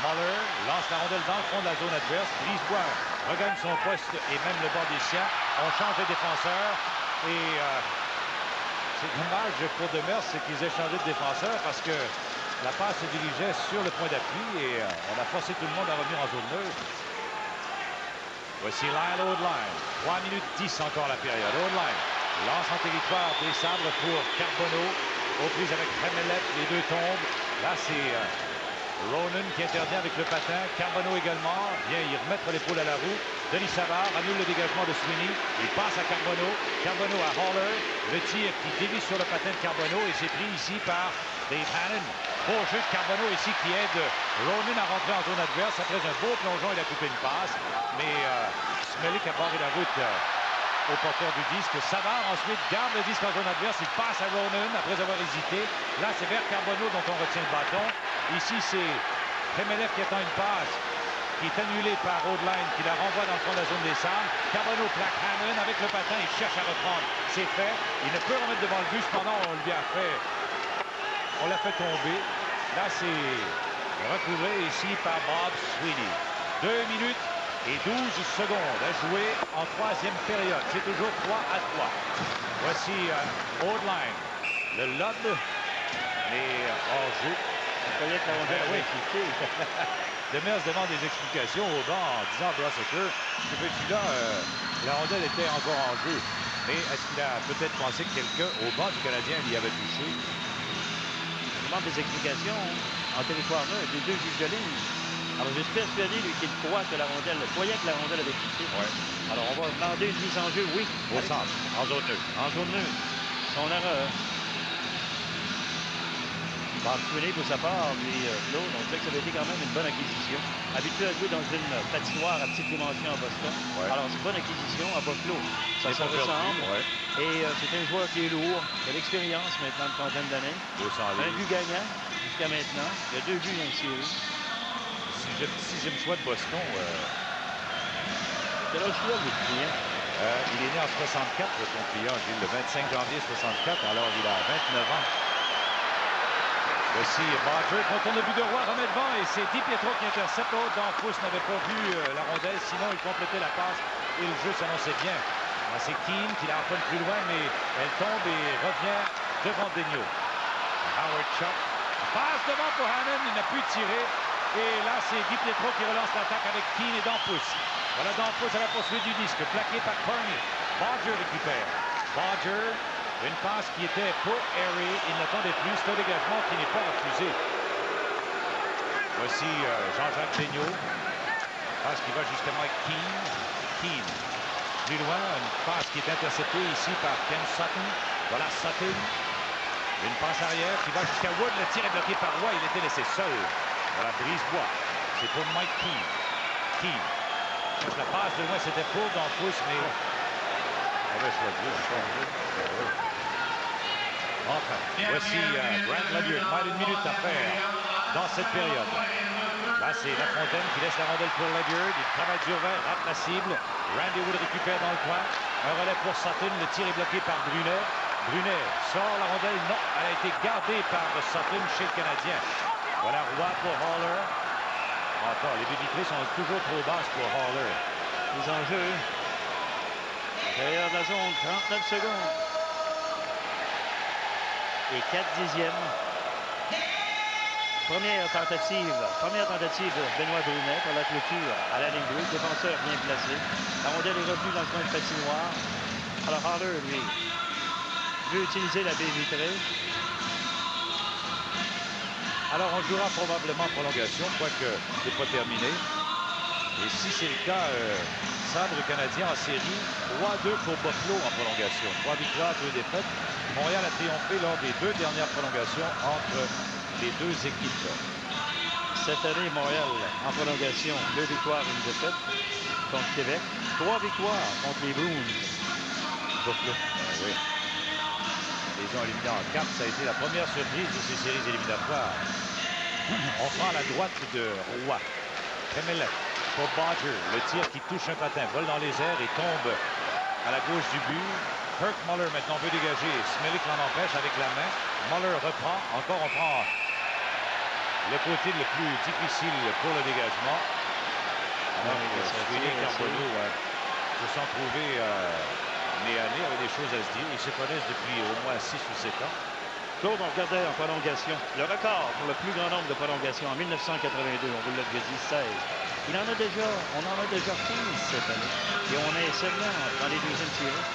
Muller lance la rondelle dans le fond de la zone adverse. Brisebois regagne son poste et même le bord des siens. On change de défenseur et c'est dommage pour Demers, c'est qu'ils aient changé de défenseur parce que la passe se dirigeait sur le point d'appui et on a forcé tout le monde à revenir en zone neutre. Voici Lyle Odeline. 3 minutes 10 encore la période. Odeline lance en territoire des sabres pour Carbonneau. Aux prises avec Kremelet, les deux tombent. Là, c'est Ronan qui intervient avec le patin. Carbonneau également vient y remettre l'épaule à la roue. Denis Savard annule le dégagement de Sweeney. Il passe à Carbonneau. Carbonneau à Haller. Le tir qui dévie sur le patin de Carbonneau et c'est pris ici par Dave Hannon. Beau jeu de Carbonneau ici qui aide Ronan à rentrer en zone adverse. Après un beau plongeon, il a coupé une passe. Mais Smelik a barré la route au porteur du disque. Savard ensuite garde le disque en zone adverse. Il passe à Ronan après avoir hésité. Là, c'est vers Carbonneau dont on retient le bâton. Ici, c'est Kremelet qui attend une passe qui est annulée par Odeline qui la renvoie dans le fond de la zone des sables. Carbonneau plaque Hannon avec le patin. Il cherche à reprendre. C'est fait. Il ne peut remettre devant le but. Cependant, on lui a fait... On l'a fait tomber. Là, c'est recouvré ici par Bob Sweeney. 2 minutes et 12 secondes à jouer en troisième période. C'est toujours 3-3. Voici Odeline. Le lob. Mais hors-jeu. On croyait que la rondelle avait quitté. Demers demande des explications au banc en disant à Brussaker, ce petit-là, la rondelle était encore en jeu. Mais est-ce qu'il a peut-être pensé que quelqu'un au banc du Canadien l'y avait touché? Il demande des explications en territoire neutre des deux juges de ligne. Alors, je suis persuadé, lui, qu'il croyait que la rondelle avait quitté. Ouais. Alors, on va demander une mise en jeu, oui. Au centre, en zone neutre. En zone neutre. Son erreur. Bob Sweeney, pour sa part, lui, Claude, on sait que ça avait été quand même une bonne acquisition. Habitué à jouer dans une patinoire à petite dimension à Boston. Ouais. Alors, c'est une bonne acquisition à Buffalo. Ça se ressemble. Ouais. Et c'est un joueur qui est lourd, qui a l'expérience maintenant de trentaine d'années. Un but gagnant jusqu'à maintenant. Il y a 2 buts dans une série. Sixième choix de Boston. Quel âge il a, le client? Il est né en 64, ton client, Gilles, le 25 janvier 64. Alors, il a 29 ans. Voici Badger contourne le but de Roy, remet devant et c'est Di Pietro qui intercepte. Danfous n'avait pas vu la rondelle, sinon il complétait la passe et le jeu s'annonçait bien. Là, c'est Keane qui la rencontre plus loin, mais elle tombe et revient devant Daigneault. Howard Chuck passe devant pour Hannon, il n'a pu tirer. Et là, c'est Di Pietro qui relance l'attaque avec Keane et Danfous. Voilà Danfous à la poursuite du disque, plaqué par Kearney. Badger récupère. Badger. Une passe qui était pour Harry. Il n'attendait plus. C'est un dégagement qui n'est pas refusé. Voici Jean-Jacques Daigneault. Passe qui va justement avec Keane. Keane. Plus loin, une passe qui est interceptée ici par Ken Sutton. Voilà Sutton. Une passe arrière qui va jusqu'à Wood. Le tir est bloqué par Roy. Il était laissé seul. Voilà Brisebois. C'est pour Mike Keane. Keane. Donc, la passe de loin, c'était pour Danfous, mais... Enfin, voici Brent Ledyard. Moins d'une minute à faire dans cette période. Là, c'est Lafontaine qui laisse la rondelle pour Ledyard. Il travaille dur vert, rate la cible. Randy Wood récupère dans le coin. Un relais pour Sutton. Le tir est bloqué par Brunet. Brunet sort la rondelle. Non, elle a été gardée par Sutton chez le Canadien. Voilà Roy pour Haller. Encore, les buts vitrés sont toujours trop basses pour Haller. Les enjeux. Derrière de la zone, 39 secondes. Et 4 dixièmes. Première tentative de Benoît Brunet pour la clôture à la ligne bleue. Défenseur bien placé. La rondelle est revenue dans le coin de patinoire. Alors Haller, lui, veut utiliser la baie vitrée. Alors on jouera probablement prolongation, quoique c'est pas terminé. Et si c'est le cas, Sabre canadien en série, 3-2 pour Buffalo en prolongation. 3 victoires, 2 défaites. Montréal a triomphé lors des 2 dernières prolongations entre les 2 équipes. Cette année, Montréal en prolongation, 2 victoires, 1 défaite contre Québec. 3 victoires contre les Bruins. Buffalo. Oui. Les ont éliminés en 4. Ça a été la première surprise de ces séries éliminatoires. On prend la droite de Roy. Kremelet pour Badger. Le tir qui touche un patin, vole dans les airs et tombe à la gauche du but. Kirk Muller maintenant veut dégager. Smelik l'en empêche avec la main. Muller reprend. Encore on prend le côté le plus difficile pour le dégagement. Alors, Sweeney, Carbonneau, se sont trouvés nez à nez avec des choses à se dire. Ils se connaissent depuis au moins 6 ou 7 ans. Claude, on regardait en prolongation. Le record pour le plus grand nombre de prolongations en 1982, on vous l'a dit, 16. On en a déjà 15 cette année. Et on est seulement dans les deuxièmes séries.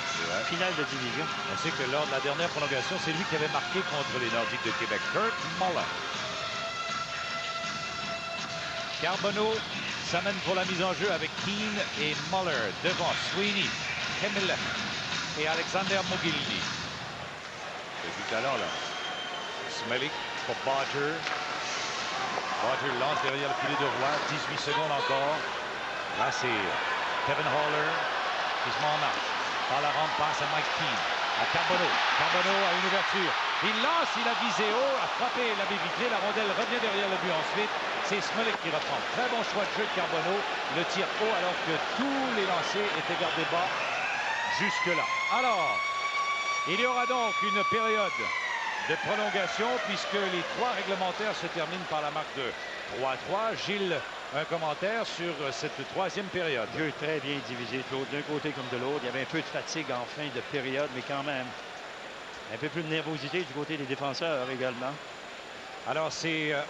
Finale de division. On sait que lors de la dernière prolongation, c'est lui qui avait marqué contre les Nordiques de Québec. Kurt Muller. Carbonneau s'amène pour la mise en jeu avec Keane et Muller. Devant Sweeney, Hemel et Alexander Mogilny. Depuis tout à l'heure, là. Smelik pour Bodger. Bodger lance derrière le filet de roi. 18 secondes encore. Là, c'est Kevin Haller qui se met en marche. Par la rampe, passe à Mike Keane. À Carbonneau. Carbonneau a une ouverture. Il lance, il a visé haut, a frappé la baie vitrée. La rondelle revient derrière le but ensuite. C'est Smelik qui reprend. Très bon choix de jeu de Carbonneau. Le tir haut alors que tous les lancers étaient gardés bas jusque-là. Alors, il y aura donc une période de prolongation puisque les 3 réglementaires se terminent par la marque de 3-3. Gilles, un commentaire sur cette 3e période. Jeu très bien divisé, Claude, d'un côté comme de l'autre. Il y avait un peu de fatigue en fin de période, mais quand même un peu plus de nervosité du côté des défenseurs également. Alors,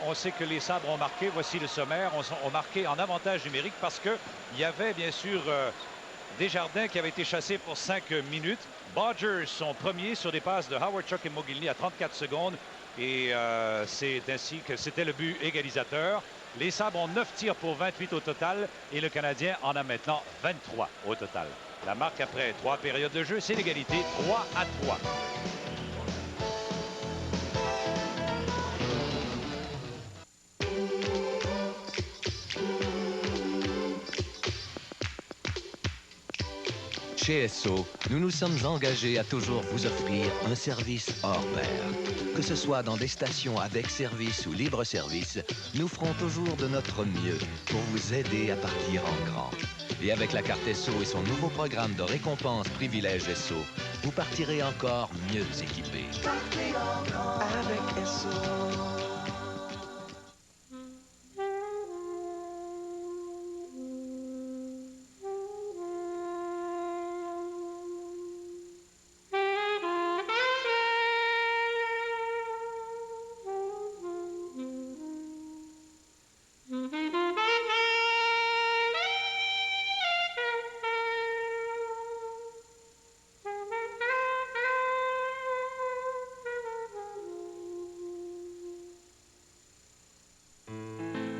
on sait que les Sabres ont marqué. Voici le sommaire. Ont marqué en avantage numérique parce qu'il y avait bien sûr Desjardins qui avait été chassé pour 5 minutes. Bodger, son premier sur des passes de Howard, Chuck et Mogilny à 34 secondes. Et c'est ainsi que c'était le but égalisateur. Les Sabres ont 9 tirs pour 28 au total et le Canadien en a maintenant 23 au total. La marque après 3 périodes de jeu, c'est l'égalité 3-3. Chez Esso, nous nous sommes engagés à toujours vous offrir un service hors pair. Que ce soit dans des stations avec service ou libre-service, nous ferons toujours de notre mieux pour vous aider à partir en grand. Et avec la carte Esso et son nouveau programme de récompense privilège Esso, vous partirez encore mieux équipé. Partez en grand avec Esso.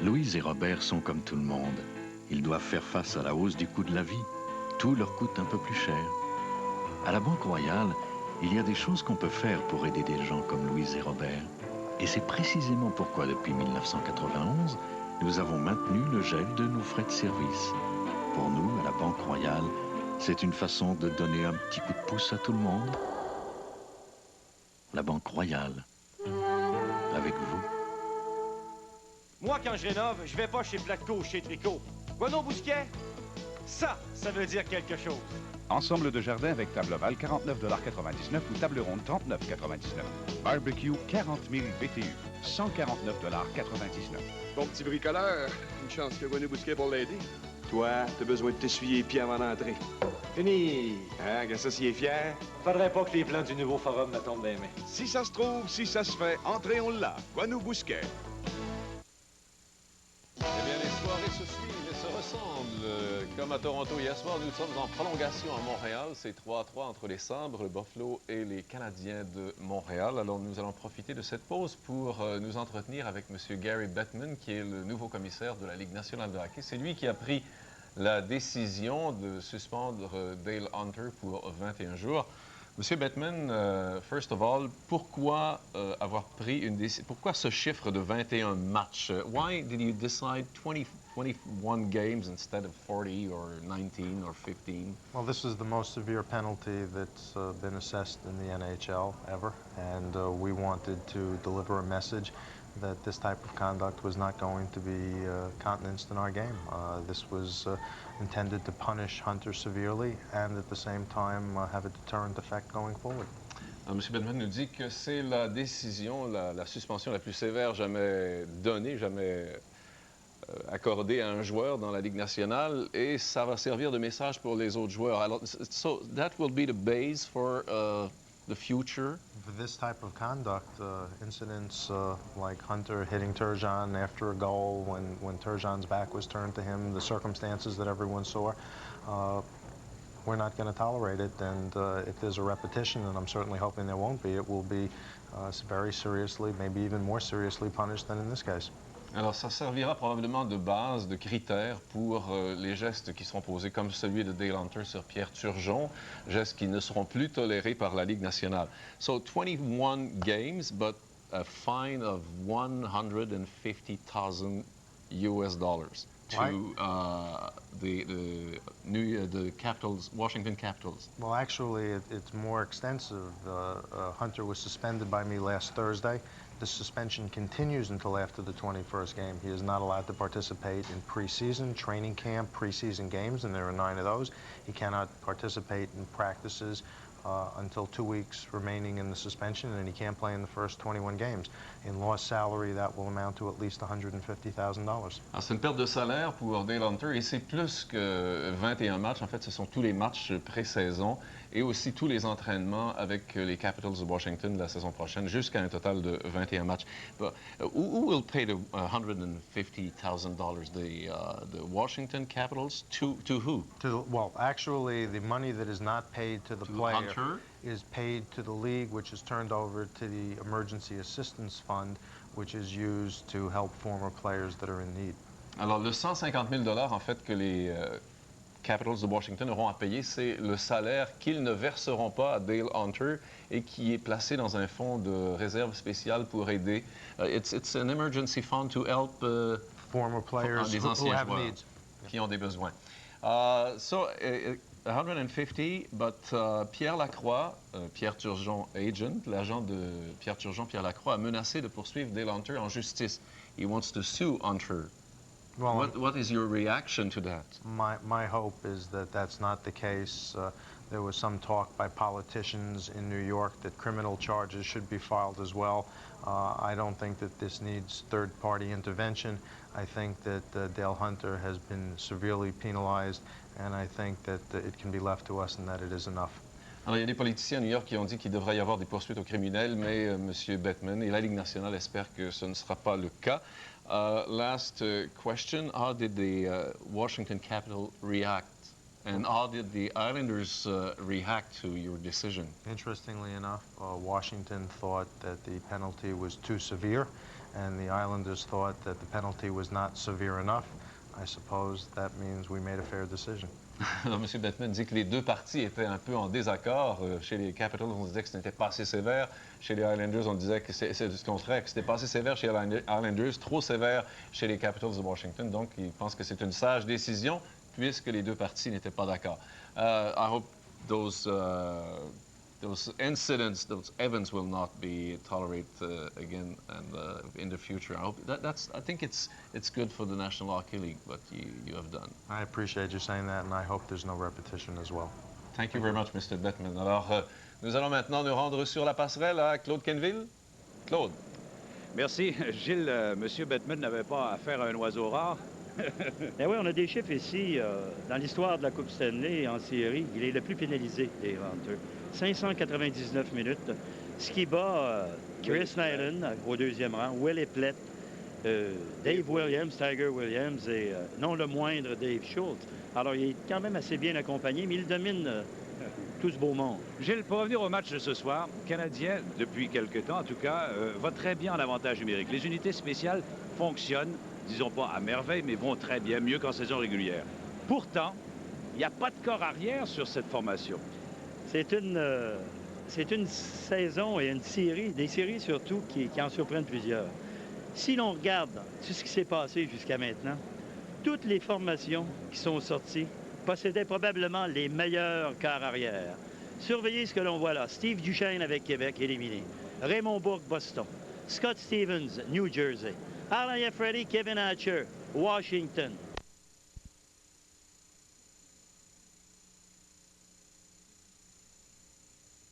Louise et Robert sont comme tout le monde. Ils doivent faire face à la hausse du coût de la vie. Tout leur coûte un peu plus cher. À la Banque Royale, il y a des choses qu'on peut faire pour aider des gens comme Louise et Robert. Et c'est précisément pourquoi, depuis 1991, nous avons maintenu le gel de nos frais de service. Pour nous, à la Banque Royale, c'est une façon de donner un petit coup de pouce à tout le monde. La Banque Royale, avec vous. Moi, quand je rénove, je vais pas chez Blackco ou chez Tricot. Renaud Bousquet, ça veut dire quelque chose. Ensemble de jardin avec table ovale, 49,99 $ ou table ronde, 39,99 $. Barbecue, 40 000 BTU, 149,99 $. Bon petit bricoleur, une chance que Renaud Bousquet pour l'aider. Toi, t'as besoin de t'essuyer les pieds avant d'entrer. Fini. Hein, que ça, s'il est fier? Faudrait pas que les plans du nouveau forum me tombent des mains. Si ça se trouve, si ça se fait, entrez, on l'a. Renaud Bousquet. Eh bien, les soirées se suivent et se ressemblent. Comme à Toronto hier soir, nous sommes en prolongation à Montréal. C'est 3-3 entre les Sabres, le Buffalo et les Canadiens de Montréal. Alors, nous allons profiter de cette pause pour nous entretenir avec M. Gary Bettman, qui est le nouveau commissaire de la Ligue nationale de hockey. C'est lui qui a pris la décision de suspendre Dale Hunter pour 21 jours. Monsieur Bettman, first of all, pourquoi avoir pris une décision? Pourquoi ce chiffre de 21 matchs? Why did you decide 21 games instead of 40 or 19 or 15? Well, this is the most severe penalty that's been assessed in the NHL ever, and we wanted to deliver a message that this type of conduct was not going to be countenanced in our game. This was intended to punish Hunter severely and at the same time have a deterrent effect going forward. M. Bettman nous dit que c'est la décision, la suspension la plus sévère jamais donnée, jamais accordé à un joueur dans la Ligue nationale et ça va servir de message pour les autres joueurs. Alors, so that will be the base for the future. For this type of conduct, incidents like Hunter hitting Turgeon after a goal when Turgeon's back was turned to him, the circumstances that everyone saw, we're not going to tolerate it. And if there's a repetition, and I'm certainly hoping there won't be, it will be very seriously, maybe even more seriously punished than in this case. Alors, ça servira probablement de base, de critère pour les gestes qui seront posés, comme celui de Dale Hunter sur Pierre Turgeon, gestes qui ne seront plus tolérés par la Ligue nationale. So, 21 games, but a fine of $150,000 to the Capitals, Washington Capitals. Well, actually, it's more extensive. Hunter was suspended by me last Thursday. The suspension continues until after the 21st game. He is not allowed to participate in preseason, training camp, preseason games, and there are 9 of those. He cannot participate in practices until 2 weeks remaining in the suspension, and he can't play in the first 21 games. In lost salary, that will amount to at least $150,000. C'est une perte de salaire pour Dale Hunter et c'est plus que 21 matchs. En fait, ce sont tous les matchs pré-saison et aussi tous les entraînements avec les Capitals de Washington la saison prochaine, jusqu'à un total de 21 matchs. But, who will pay the $150,000? The Washington Capitals? To who? Well, actually, the money that is not paid to the player Hunter? is paid to the league, which is turned over to the Emergency Assistance Fund, which is used to help former players that are in need. Alors, le $150,000, en fait, que les Capitals de Washington auront à payer, c'est le salaire qu'ils ne verseront pas à Dale Hunter et qui est placé dans un fonds de réserve spéciale pour aider. It's an emergency fund to help former players des anciens who have joueurs needs. Qui ont des besoins. So, 150, but Pierre Lacroix, Pierre Turgeon agent, l'agent de Pierre Turgeon, Pierre Lacroix, a menacé de poursuivre Dale Hunter en justice. He wants to sue Hunter. Well, what is your reaction to that? My hope is that that's not the case. There was some talk by politicians in New York that criminal charges should be filed as well. I don't think that this needs third-party intervention. I think that Dale Hunter has been severely penalized, and I think that it can be left to us and that it is enough. Alors, il y a des politiciens à New York qui ont dit qu'il devrait y avoir des poursuites aux criminels, mais M. Bettman et la Ligue nationale espèrent que ce ne sera pas le cas. Last question, how did the Washington Capitol react? And how did the Islanders react to your decision? Interestingly enough, Washington thought that the penalty was too severe, and the Islanders thought that the penalty was not severe enough. I suppose that means we made a fair decision. Alors, M. Bettman dit que les deux parties étaient un peu en désaccord. Chez les Capitals, on disait que ce n'était pas assez sévère. Chez les Islanders, on disait que c'est du contraire, que c'était pas assez sévère chez les Islanders, trop sévère chez les Capitals de Washington. Donc, il pense que c'est une sage décision puisque les deux parties n'étaient pas d'accord. I hope those incidents, those events will not be tolerated again and in the future. I hope I think it's good for the National Hockey League what you have done. I appreciate you saying that, and I hope there's no repetition as well. Thank you very much, Mr. Bettman. Alors, nous allons maintenant nous rendre sur la passerelle à Claude Kenville. Claude. Merci. Gilles, M. Bettman n'avait pas affaire à un oiseau rare. Ben oui, on a des chiffres ici. Dans l'histoire de la Coupe Stanley en série, il est le plus pénalisé des Hunter. 599 minutes. Ce qui bat Chris Nyland au deuxième rang, Willie Plett, Dave Williams, Tiger Williams et non le moindre Dave Schultz. Alors, il est quand même assez bien accompagné, mais il domine tout ce beau monde. Gilles, pour revenir au match de ce soir, le Canadien, depuis quelque temps en tout cas, va très bien en avantage numérique. Les unités spéciales fonctionnent, disons pas à merveille, mais vont très bien, mieux qu'en saison régulière. Pourtant, il n'y a pas de corps arrière sur cette formation. C'est une saison et une série, des séries surtout, qui en surprennent plusieurs. Si l'on regarde tout ce qui s'est passé jusqu'à maintenant, toutes les formations qui sont sorties possédaient probablement les meilleurs quarts arrière. Surveillez ce que l'on voit là. Steve Duchesne avec Québec, éliminé. Raymond Bourque, Boston. Scott Stevens, New Jersey. Alain Freddy, Kevin Hatcher, Washington.